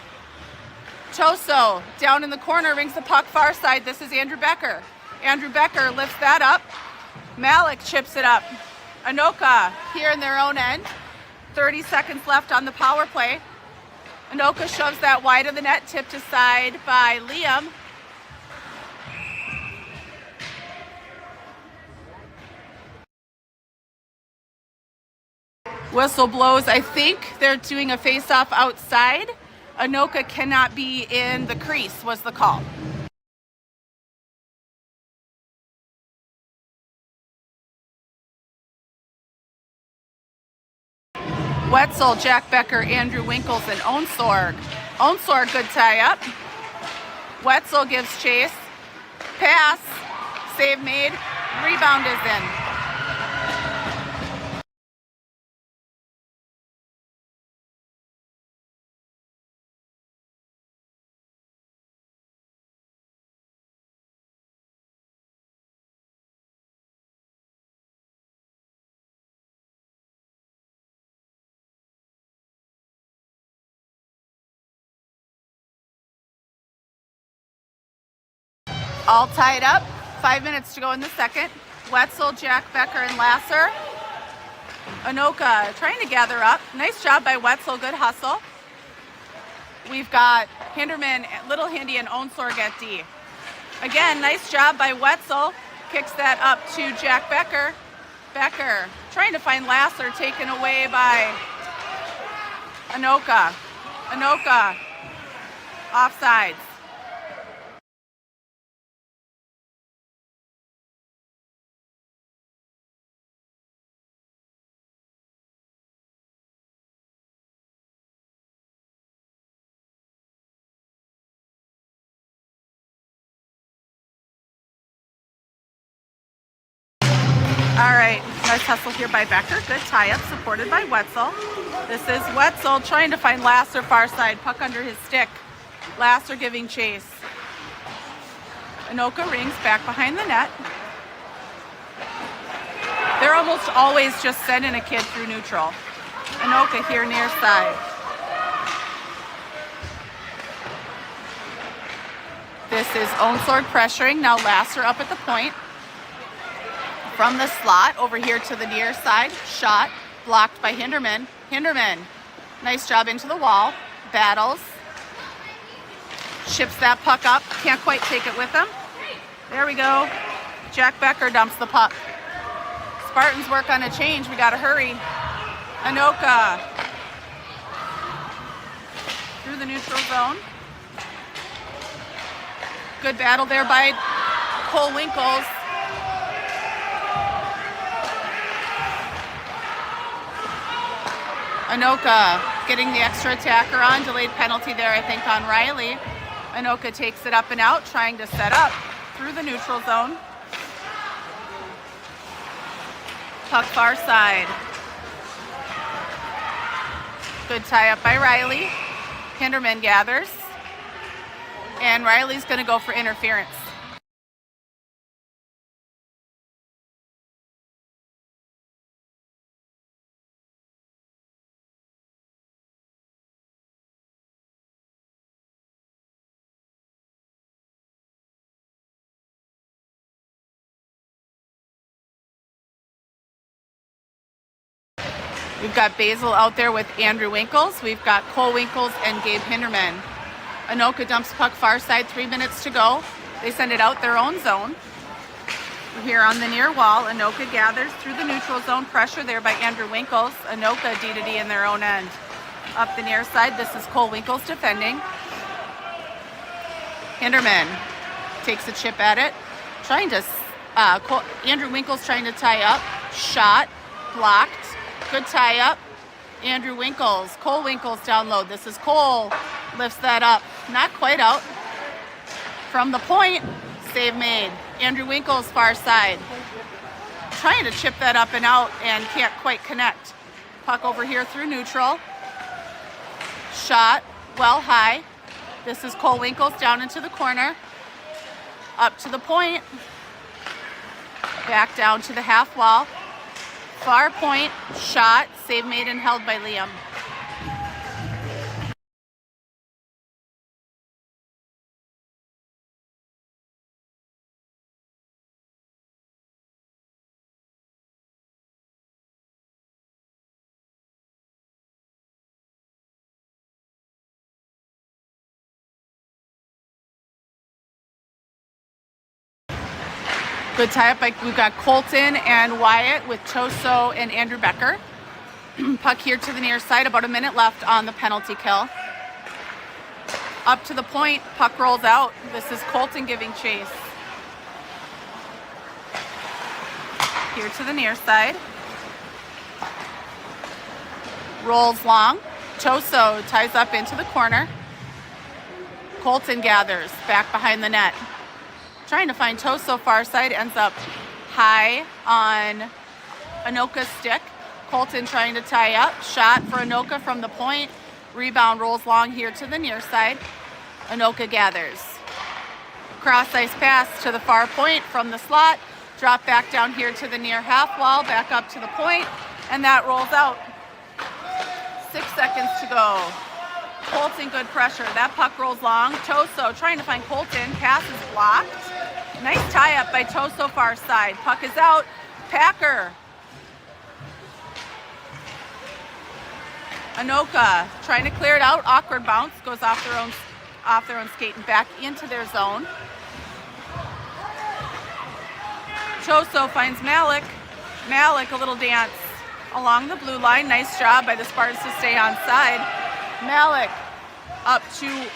Toso down in the corner rings the puck far side. This is Andrew Becker. Andrew Becker lifts that up. Malik chips it up. Anoka here in their own end. 30 seconds left on the power play. Anoka shoves that wide of the net, tipped aside by Liam. Whistle blows. I think they're doing a face-off outside. Anoka cannot be in the crease, was the call. Wetzel, Jack Becker, Andrew Winkles, and Onsorg. Onsorg, good tie-up. Wetzel gives chase. Pass. Save made. Rebound is in. All tied up. 5 minutes to go in the second. Wetzel, Jack Becker, and Lasser. Anoka trying to gather up. Nice job by Wetzel. Good hustle. We've got Hinderman, Little Hindi, and Onsorg at D. Again, nice job by Wetzel. Kicks that up to Jack Becker. Becker trying to find Lasser, taken away by Anoka. Anoka offsides. All right, nice hustle here by Becker. Good tie-up, supported by Wetzel. This is Wetzel trying to find Lasser far side. Puck under his stick. Lasser giving chase. Anoka rings back behind the net. They're almost always just sending a kid through neutral. Anoka here near side. This is Onsorg pressuring. Now Lasser up at the point. From the slot over here to the near side. Shot blocked by Hinderman. Hinderman, nice job into the wall. Battles. Ships that puck up. Can't quite take it with him. There we go. Jack Becker dumps the puck. Spartans work on a change. We got to hurry. Anoka through the neutral zone. Good battle there by Cole Winkles. Anoka getting the extra attacker on. Delayed penalty there, I think, on Riley. Anoka takes it up and out, trying to set up through the neutral zone. Puck far side. Good tie up by Riley. Hinderman gathers. And Riley's going to go for interference. We've got Basil out there with Andrew Winkles. We've got Cole Winkles and Gabe Hinderman. Anoka dumps puck far side, 3 minutes to go. They send it out their own zone. We're here on the near wall. Anoka gathers through the neutral zone. Pressure there by Andrew Winkles. Anoka D-to-D in their own end. Up the near side, this is Cole Winkles defending. Hinderman takes a chip at it. Andrew Winkles trying to tie up. Shot, blocked. Good tie up. Andrew Winkles, Cole Winkles down low. This is Cole, lifts that up. Not quite out. From the point, save made. Andrew Winkles far side. Trying to chip that up and out and can't quite connect. Puck over here through neutral. Shot, well high. This is Cole Winkles down into the corner. Up to the point. Back down to the half wall. Far point, shot, save made and held by Liam. Good tie up. We've got Colton and Wyatt with Toso and Andrew Becker. Puck here to the near side. About a minute left on the penalty kill. Up to the point. Puck rolls out. This is Colton giving chase. Here to the near side. Rolls long. Toso ties up into the corner. Colton gathers back behind the net. Trying to find Toso far side, ends up high on Anoka's stick. Colton trying to tie up. Shot for Anoka from the point. Rebound rolls long here to the near side. Anoka gathers. Cross ice pass to the far point from the slot. Drop back down here to the near half wall. Back up to the point. And that rolls out. 6 seconds to go. Colton, good pressure. That puck rolls long. Toso trying to find Colton. Pass is blocked. Nice tie up by Toso far side. Puck is out. Packer. Anoka trying to clear it out. Awkward bounce. Goes off their own skate and back into their zone. Toso finds Malik. Malik, a little dance along the blue line. Nice job by the Spartans to stay on side. Malik up to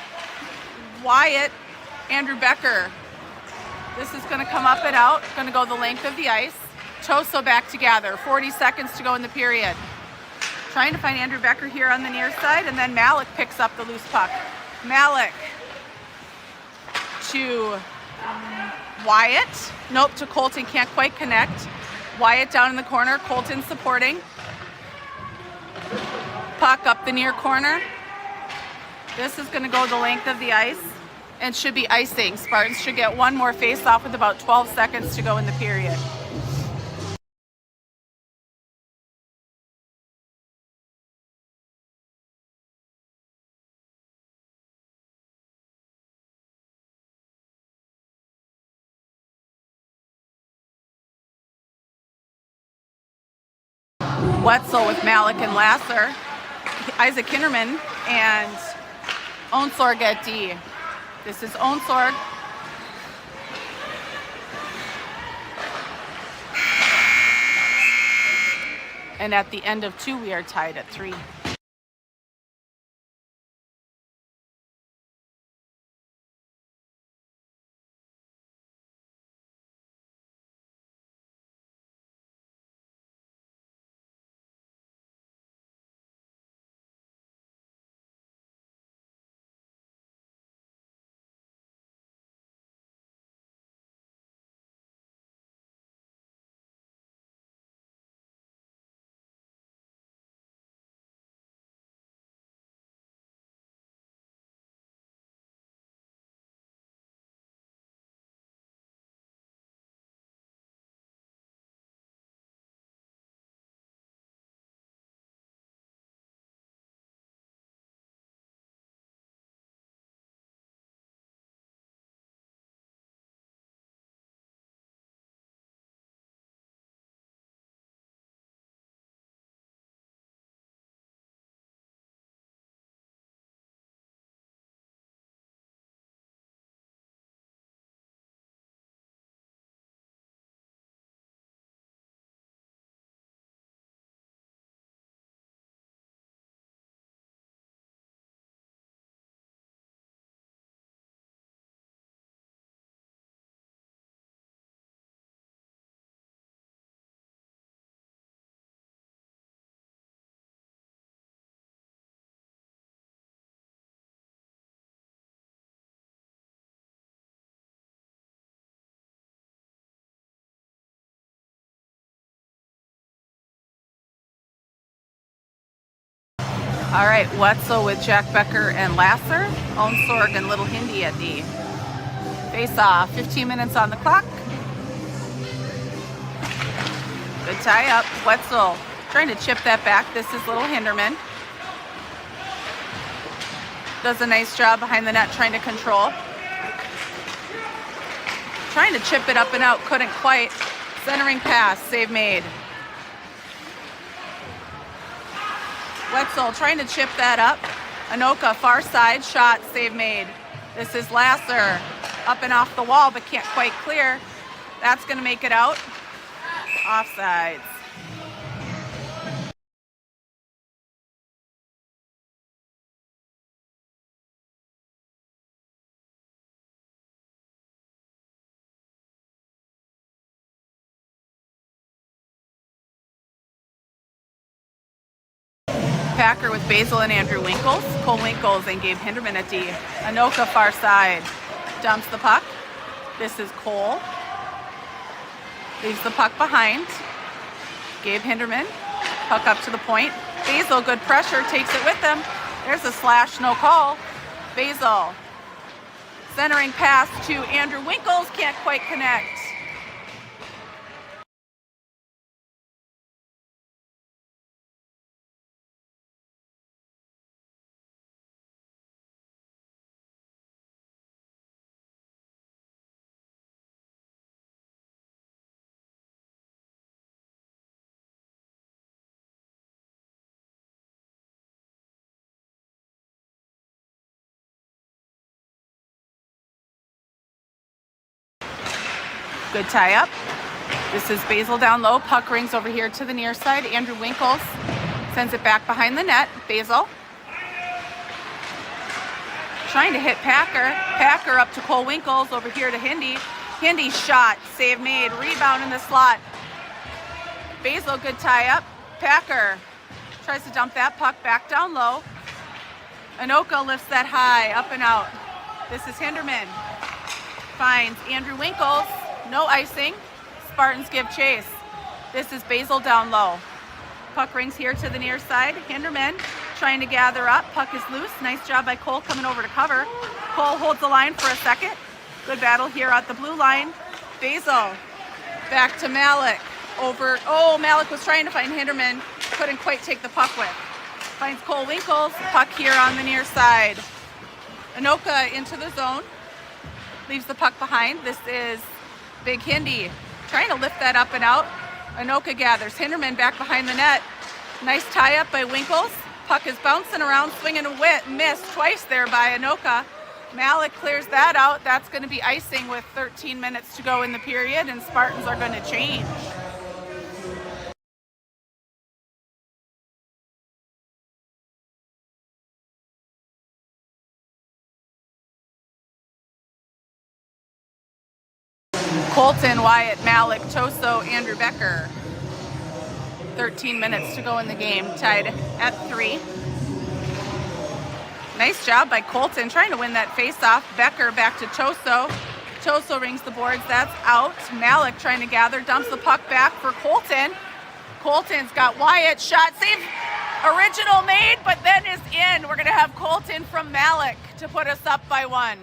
Wyatt. Andrew Becker. This is going to come up and out. Going to go the length of the ice. Toso back to gather. 40 seconds to go in the period. Trying to find Andrew Becker here on the near side, and then Malik picks up the loose puck. Malik to Wyatt. Nope, to Colton. Can't quite connect. Wyatt down in the corner. Colton supporting. Puck up the near corner. This is going to go the length of the ice and should be icing. Spartans should get one more face-off with about 12 seconds to go in the period. Wetzel with Malik and Lasser. Isaac Kinderman and Onsorg at D. This is Onsorg. And at the end of 2, we are tied at 3. All right, Wetzel with Jack Becker and Lasser. Ownsorg and Little Hindi at D. Face off, 15 minutes on the clock. Good tie up. Wetzel trying to chip that back. This is Little Hinderman. Does a nice job behind the net trying to control. Trying to chip it up and out, couldn't quite. Centering pass, save made. Wetzel trying to chip that up. Anoka, far side, shot, save made. This is Lasser, up and off the wall, but can't quite clear. That's going to make it out. Offsides. Packer with Basil and Andrew Winkles. Cole Winkles and Gabe Hinderman at D. Anoka far side. Dumps the puck. This is Cole. Leaves the puck behind. Gabe Hinderman. Puck up to the point. Basil, good pressure, takes it with him. There's a slash, no call. Basil. Centering pass to Andrew Winkles. Can't quite connect. Good tie up. This is Basil down low. Puck rings over here to the near side. Andrew Winkles sends it back behind the net. Basil trying to hit Packer. Packer up to Cole Winkles over here to Hindi. Hindi shot, save made, rebound in the slot. Basil, good tie up. Packer tries to dump that puck back down low. Anoka lifts that high, up and out. This is Hinderman. Finds Andrew Winkles. No icing. Spartans give chase. This is Basil down low. Puck rings here to the near side. Hinderman trying to gather up. Puck is loose. Nice job by Cole coming over to cover. Cole holds the line for a second. Good battle here at the blue line. Basil back to Malik. Over. Oh, Malik was trying to find Hinderman. Couldn't quite take the puck with. Finds Cole Winkles. Puck here on the near side. Anoka into the zone. Leaves the puck behind. This is Big Hindi trying to lift that up and out. Anoka gathers. Hinderman back behind the net. Nice tie up by Winkles. Puck is bouncing around, swinging a miss twice there by Anoka. Malik clears that out. That's going to be icing with 13 minutes to go in the period, and Spartans are going to change. Colton, Wyatt, Malik, Toso, Andrew Becker. 13 minutes to go in the game, tied at 3. Nice job by Colton trying to win that face-off. Becker back to Toso. Toso rings the boards, that's out. Malik trying to gather, dumps the puck back for Colton. Colton's got Wyatt, shot, save, original made, but then is in. We're gonna have Colton from Malik to put us up by 1.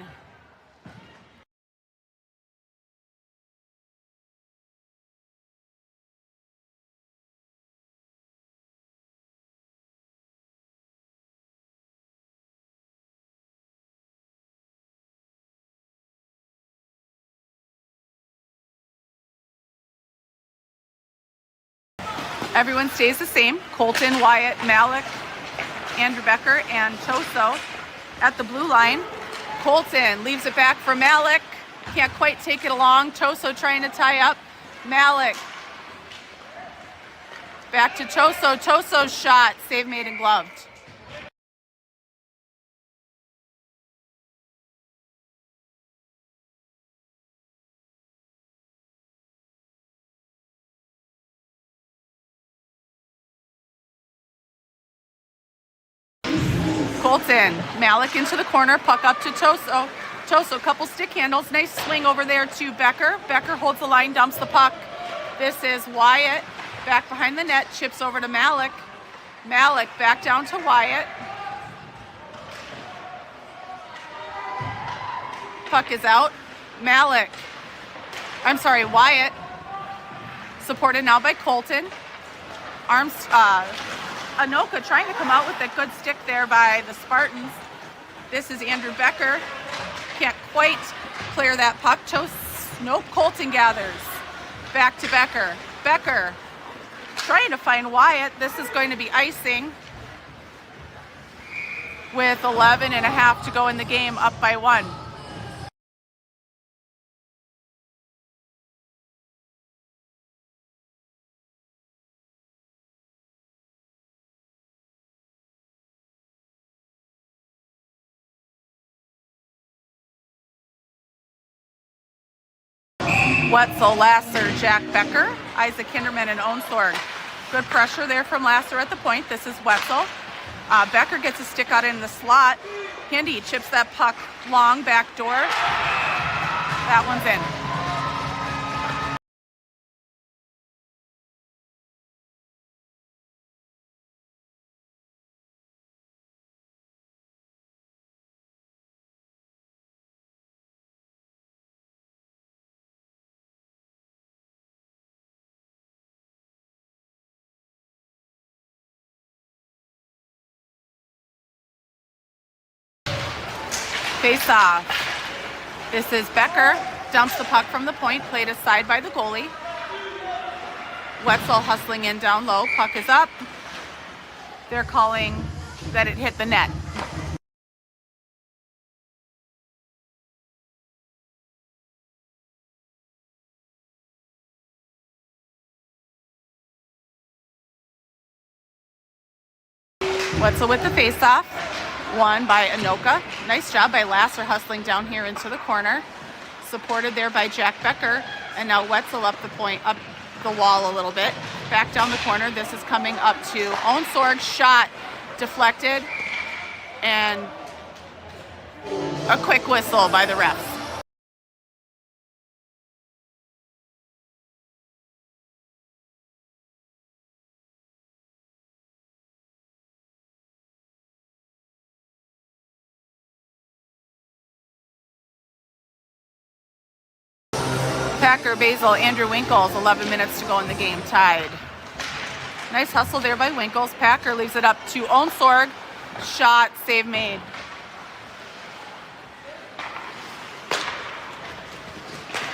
Everyone stays the same. Colton, Wyatt, Malik, Andrew Becker, and Toso at the blue line. Colton leaves it back for Malik. Can't quite take it along. Toso trying to tie up. Malik. Back to Toso. Toso's shot. Save made and gloved. Colton, Malik into the corner, puck up to Toso. Toso, couple stick handles, nice swing over there to Becker. Becker holds the line, dumps the puck. This is Wyatt, back behind the net, chips over to Malik. Malik back down to Wyatt. Puck is out. Wyatt. Supported now by Colton. Anoka trying to come out with a good stick there by the Spartans. This is Andrew Becker. Can't quite clear that puck. Nope, Colton gathers. Back to Becker. Becker trying to find Wyatt. This is going to be icing with 11 and a half to go in the game, up by 1. Wetzel, Lasser, Jack Becker, Isaac Hinderman, and Onsorg. Good pressure there from Lasser at the point. This is Wetzel. Becker gets a stick out in the slot. Hindi chips that puck long back door. That one's in. Face off. This is Becker. Dumps the puck from the point. Played aside by the goalie. Wetzel hustling in down low. Puck is up. They're calling that it hit the net. Wetzel with the face-off. Won by Anoka. Nice job by Lasser hustling down here into the corner. Supported there by Jack Becker. And now Wetzel up the point, up the wall a little bit. Back down the corner. This is coming up to Onsorg. Shot deflected. And a quick whistle by the refs. Packer, Basil, Andrew Winkles, 11 minutes to go in the game, tied. Nice hustle there by Winkles. Packer leaves it up to Onsorg. Shot, save made.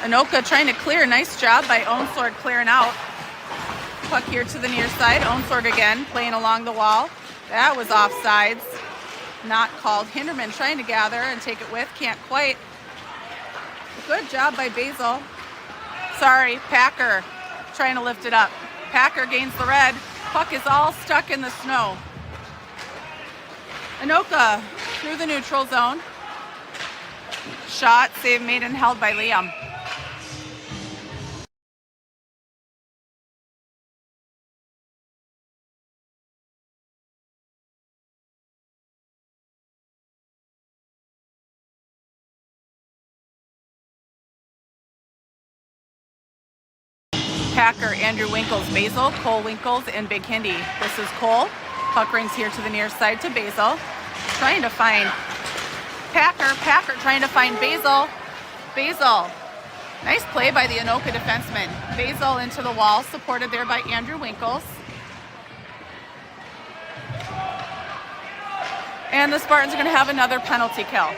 Anoka trying to clear. Nice job by Onsorg clearing out. Puck here to the near side. Onsorg again playing along the wall. That was offsides. Not called. Hinderman trying to gather and take it with. Can't quite. Good job by Basil. Sorry, Packer trying to lift it up. Packer gains the red. Puck is all stuck in the snow. Anoka through the neutral zone. Shot, save made and held by Liam. Packer, Andrew Winkles, Basil, Cole Winkles, and Big Hindi. This is Cole. Puck rings here to the near side to Basil. Trying to find Packer. Packer trying to find Basil. Basil. Nice play by the Anoka defenseman. Basil into the wall, supported there by Andrew Winkles. And the Spartans are going to have another penalty kill.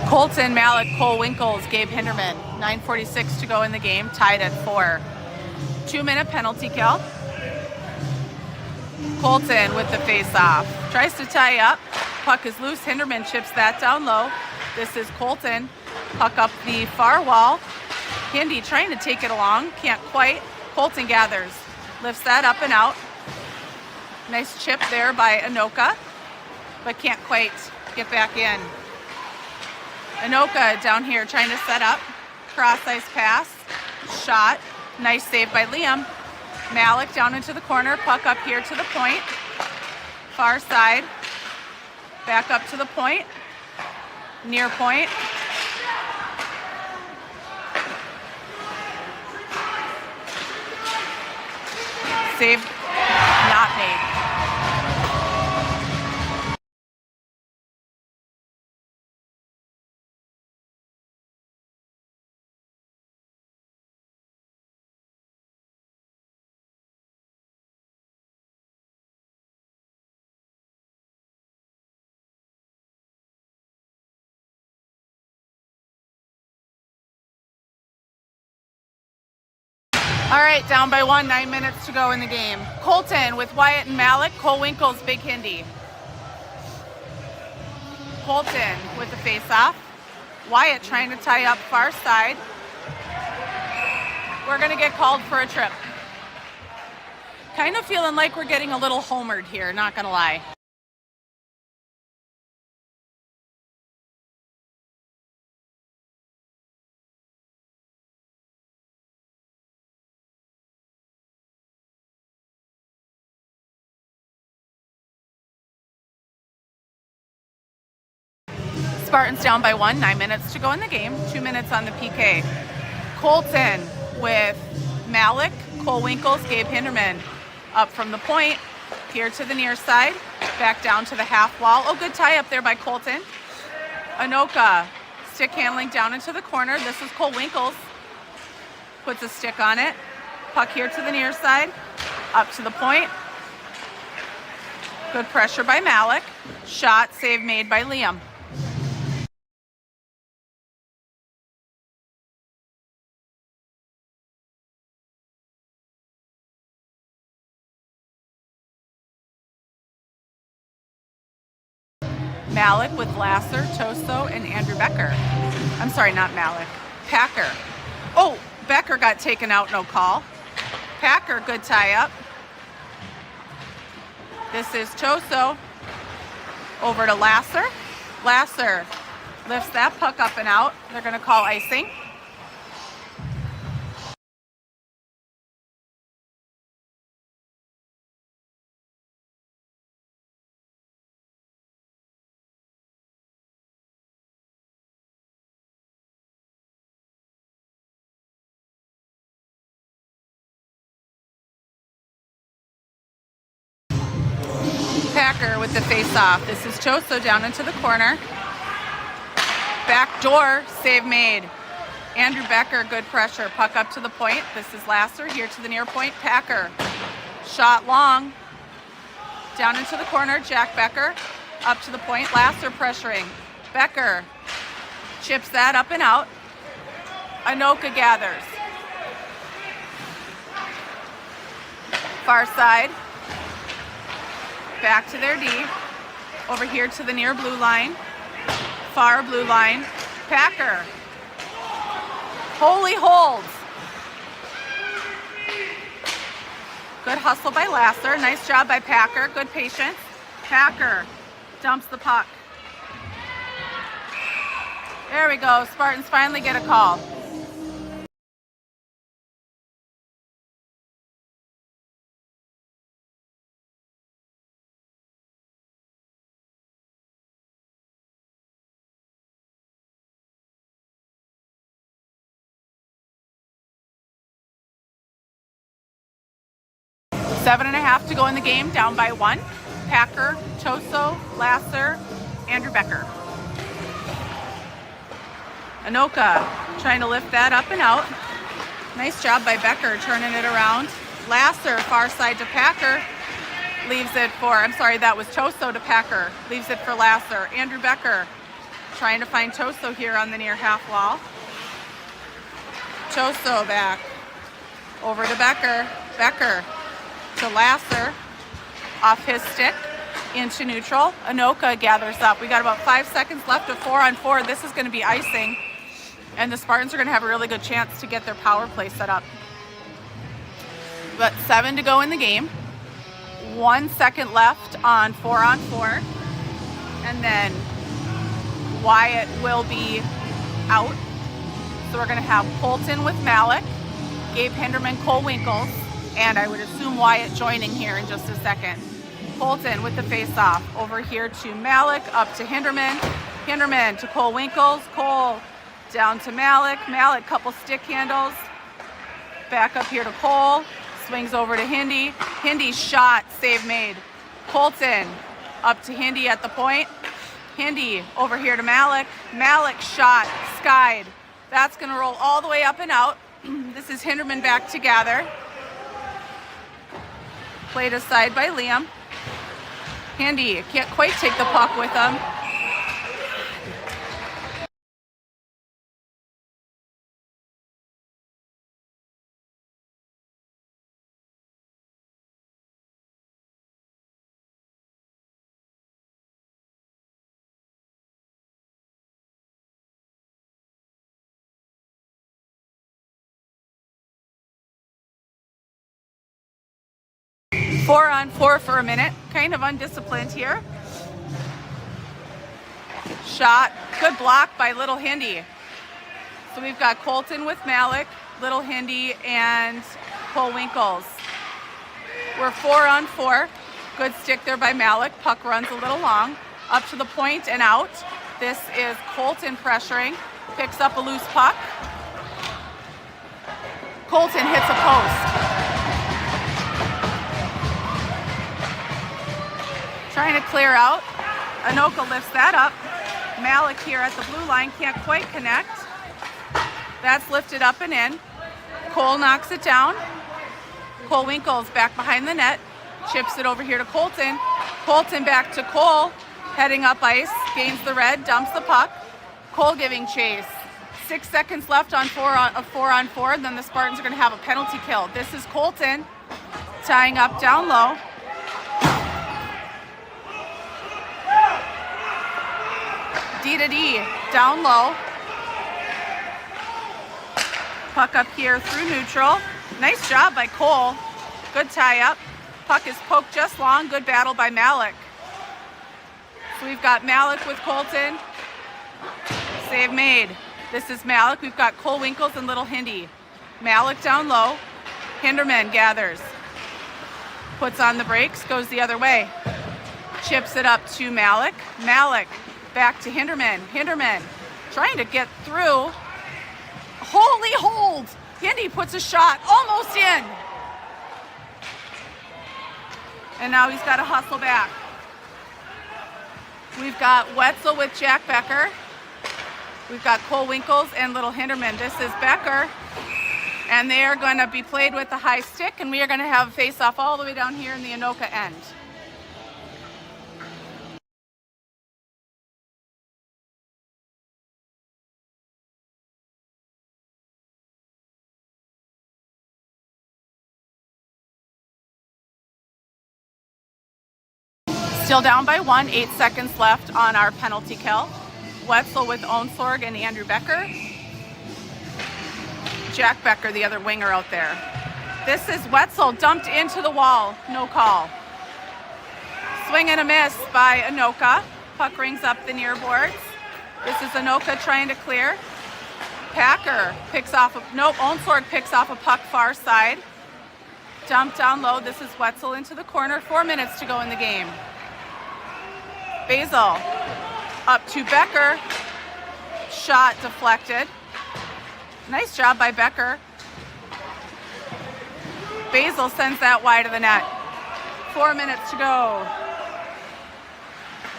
Colton, Malik, Cole Winkles, Gabe Hinderman. 9:46 to go in the game, tied at 4. 2-minute penalty kill. Colton with the face-off. Tries to tie up. Puck is loose. Hinderman chips that down low. This is Colton. Puck up the far wall. Hindi trying to take it along. Can't quite. Colton gathers. Lifts that up and out. Nice chip there by Anoka. but can't quite get back in. Anoka down here trying to set up. Cross ice pass. Shot. Nice save by Liam. Malik down into the corner. Puck up here to the point. Far side. Back up to the point. Near point. Save not made. All right, down by 1, 9 minutes to go in the game. Colton with Wyatt and Malik. Cole Winkles, Big Hindi. Colton with the face-off. Wyatt trying to tie up far side. We're gonna get called for a trip. Kind of feeling like we're getting a little homered here, not gonna lie. Spartans down by 1, 9 minutes to go in the game, 2 minutes on the PK. Colton with Malik, Cole Winkles, Gabe Hinderman. Up from the point, here to the near side, back down to the half wall. Oh, good tie up there by Colton. Anoka, stick handling down into the corner. This is Cole Winkles. Puts a stick on it. Puck here to the near side, up to the point. Good pressure by Malik. Shot, save made by Liam. Malik with Lasser, Toso, and Andrew Becker. I'm sorry, not Malik. Packer. Oh, Becker got taken out, no call. Packer, good tie up. This is Toso. Over to Lasser. Lasser lifts that puck up and out. They're going to call icing. Packer with the face-off. This is Choso down into the corner. Back door, save made. Andrew Becker, good pressure. Puck up to the point. This is Lasser here to the near point. Packer, shot long. Down into the corner, Jack Becker. Up to the point, Lasser pressuring. Becker chips that up and out. Anoka gathers. Far side. Back to their D. Over here to the near blue line. Far blue line. Packer. Holy holds. Good hustle by Lasser. Nice job by Packer. Good patience. Packer dumps the puck. There we go. Spartans finally get a call. Seven and a half to go in the game, down by 1. Packer, Toso, Lasser, Andrew Becker. Anoka trying to lift that up and out. Nice job by Becker turning it around. Lasser, far side to Packer. Leaves it for, I'm sorry, that was Toso to Packer. Leaves it for Lasser. Andrew Becker trying to find Toso here on the near half wall. Toso back. Over to Becker. Becker to Lasser, off his stick, into neutral. Anoka gathers up. We got about 5 seconds left of 4-on-4. This is going to be icing, and the Spartans are going to have a really good chance to get their power play set up. But 7 to go in the game. 1 second left on 4-on-4. and then Wyatt will be out. So we're going to have Colton with Malik, Gabe Hinderman, Cole Winkles, and I would assume Wyatt joining here in just a second. Colton with the face-off. Over here to Malik, up to Hinderman. Hinderman to Cole Winkles. Cole down to Malik. Malik, couple stick handles. Back up here to Cole. Swings over to Hindi. Hindi shot, save made. Colton up to Hindi at the point. Hindi over here to Malik. Malik shot, skied. That's going to roll all the way up and out. This is Hinderman back to gather. Played aside by Liam. Hindi can't quite take the puck with him. Four on four for a minute. Kind of undisciplined here. Shot. Good block by Little Hindi. So we've got Colton with Malik, Little Hindi, and Cole Winkles. We're 4 on 4. Good stick there by Malik. Puck runs a little long. Up to the point and out. This is Colton pressuring. Picks up a loose puck. Colton hits a post. Trying to clear out. Anoka lifts that up. Malik here at the blue line can't quite connect. That's lifted up and in. Cole knocks it down. Cole Winkles back behind the net. Chips it over here to Colton. Colton back to Cole. Heading up ice. Gains the red. Dumps the puck. Cole giving chase. 6 seconds left on 4 on 4. Then the Spartans are going to have a penalty kill. This is Colton tying up down low. D-to-D, down low. Puck up here through neutral. Nice job by Cole. Good tie-up. Puck is poked just long. Good battle by Malik. So we've got Malik with Colton. Save made. This is Malik. We've got Cole Winkles and Little Hindi. Malik down low. Hinderman gathers. Puts on the brakes. Goes the other way. Chips it up to Malik. Malik. Back to Hinderman. Hinderman trying to get through. Holy hold! Hindi puts a shot almost in. And now he's got to hustle back. We've got Wetzel with Jack Becker. We've got Cole Winkles and Little Hinderman. This is Becker. And they are going to be played with the high stick, and we are going to have a face-off all the way down here in the Anoka end. Still down by 1, 8 seconds left on our penalty kill. Wetzel with Onsorg and Andrew Becker. Jack Becker, the other winger out there. This is Wetzel dumped into the wall, no call. Swing and a miss by Anoka. Puck rings up the near boards. This is Anoka trying to clear. Packer picks off, Onsorg picks off a puck far side. Dumped down low. This is Wetzel into the corner. 4 minutes to go in the game. Basil up to Becker. Shot deflected. Nice job by Becker. Basil sends that wide of the net. 4 minutes to go.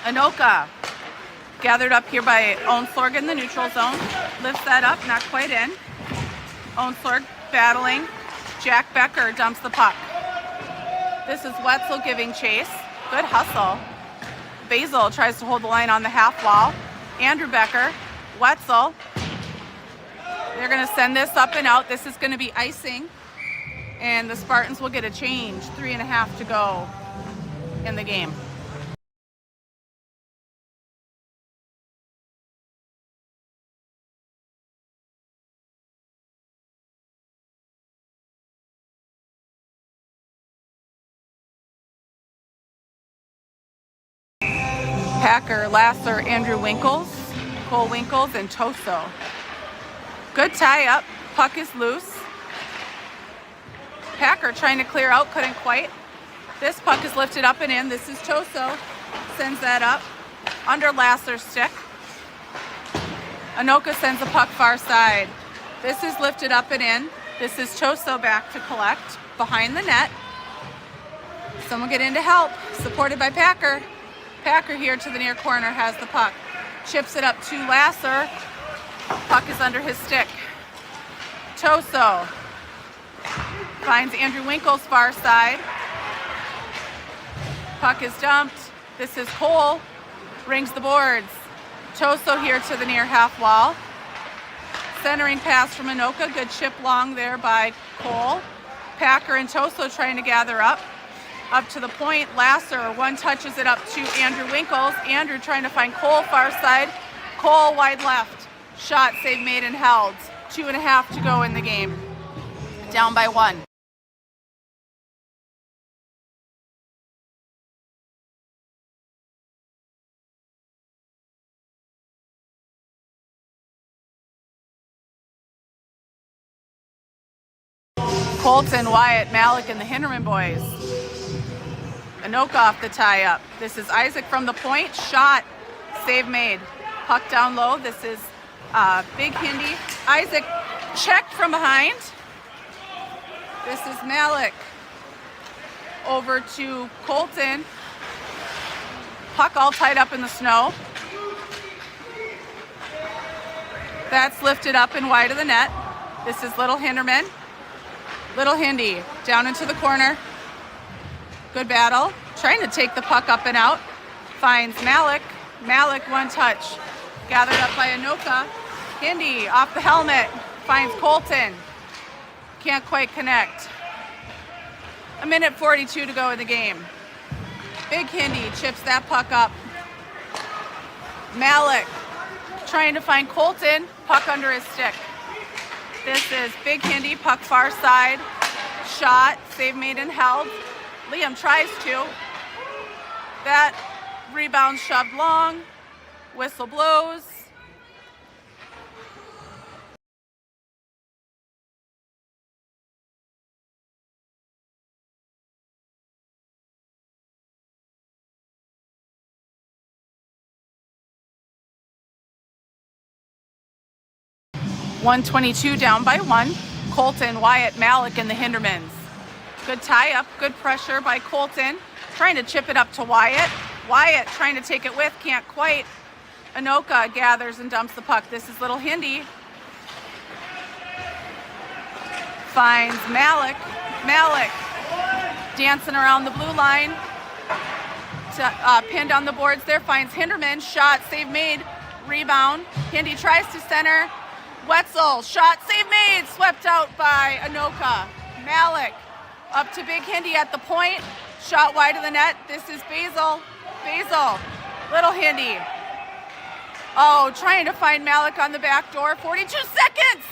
Anoka gathered up here by Onsorg in the neutral zone. Lifts that up, not quite in. Onsorg battling. Jack Becker dumps the puck. This is Wetzel giving chase. Good hustle. Basil tries to hold the line on the half wall. Andrew Becker, Wetzel. They're going to send this up and out. This is going to be icing. And the Spartans will get a change. 3.5 to go in the game. Packer, Lasser, Andrew Winkles, Cole Winkles, and Toso. Good tie up. Puck is loose. Packer trying to clear out, couldn't quite. This puck is lifted up and in. This is Toso. Sends that up. Under Lasser's stick. Anoka sends the puck far side. This is lifted up and in. This is Toso back to collect. Behind the net. Someone get in to help. Supported by Packer. Packer here to the near corner has the puck. Chips it up to Lasser. Puck is under his stick. Toso finds Andrew Winkles far side. Puck is dumped. This is Cole. Rings the boards. Toso here to the near half wall. Centering pass from Anoka. Good chip long there by Cole. Packer and Toso trying to gather up. Up to the point. Lasser one touches it up to Andrew Winkles. Andrew trying to find Cole far side. Cole wide left. Shot, save made and held. 2.5 to go in the game. Down by 1. Colton, Wyatt, Malik, and the Hinderman boys. Anoka off the tie-up. This is Isaac from the point. Shot. Save made. Puck down low. This is Big Hindi. Isaac checked from behind. This is Malik. Over to Colton. Puck all tied up in the snow. That's lifted up and wide of the net. This is Little Hinderman. Little Hindi down into the corner. Good battle. Trying to take the puck up and out. Finds Malik. Malik one touch. Gathered up by Anoka. Hindi off the helmet. Finds Colton. Can't quite connect. 1:42 to go in the game. Big Hindi chips that puck up. Malik trying to find Colton. Puck under his stick. This is Big Hindi, puck far side. Shot, save made and held. Liam tries to. That rebound shoved long. Whistle blows. .122 down by 1. Colton, Wyatt, Malik, and the Hindermans. Good tie up, good pressure by Colton. Trying to chip it up to Wyatt. Wyatt trying to take it with, can't quite. Anoka gathers and dumps the puck. This is Little Hindi. Finds Malik. Malik dancing around the blue line. Pinned on the boards there. Finds Hinderman. Shot, save made. Rebound. Hindi tries to center. Wetzel, shot, save made, swept out by Anoka. Malik up to Big Hindi at the point. Shot wide of the net. This is Basil. Basil, Little Hindi. Oh, trying to find Malik on the back door. 42 seconds.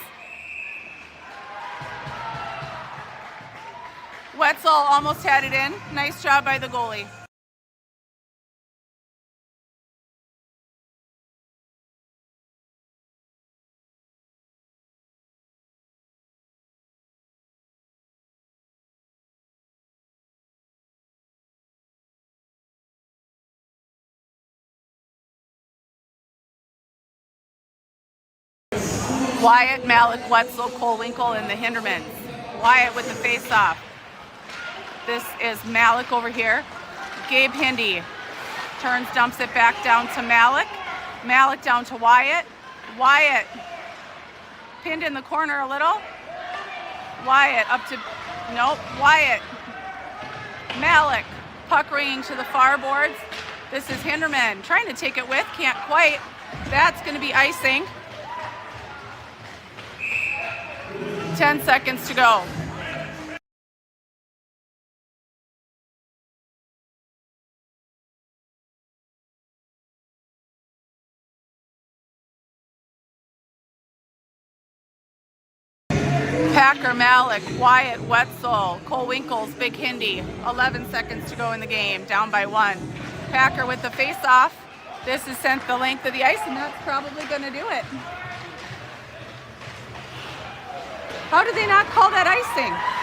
Wetzel almost had it in. Nice job by the goalie. Wyatt, Malik, Wetzel, Cole Winkle, and the Hindermans. Wyatt with the face-off. This is Malik over here. Gabe Hindi turns, dumps it back down to Malik. Malik down to Wyatt. Wyatt pinned in the corner a little. Wyatt up to, nope, Wyatt. Malik, puck ringing to the far boards. This is Hinderman trying to take it with, can't quite. That's going to be icing. 10 seconds to go. Packer, Malik, Wyatt, Wetzel, Cole Winkles, Big Hindi. 11 seconds to go in the game, down by 1. Packer with the face-off. This is sent the length of the ice, and that's probably going to do it. How did they not call that icing?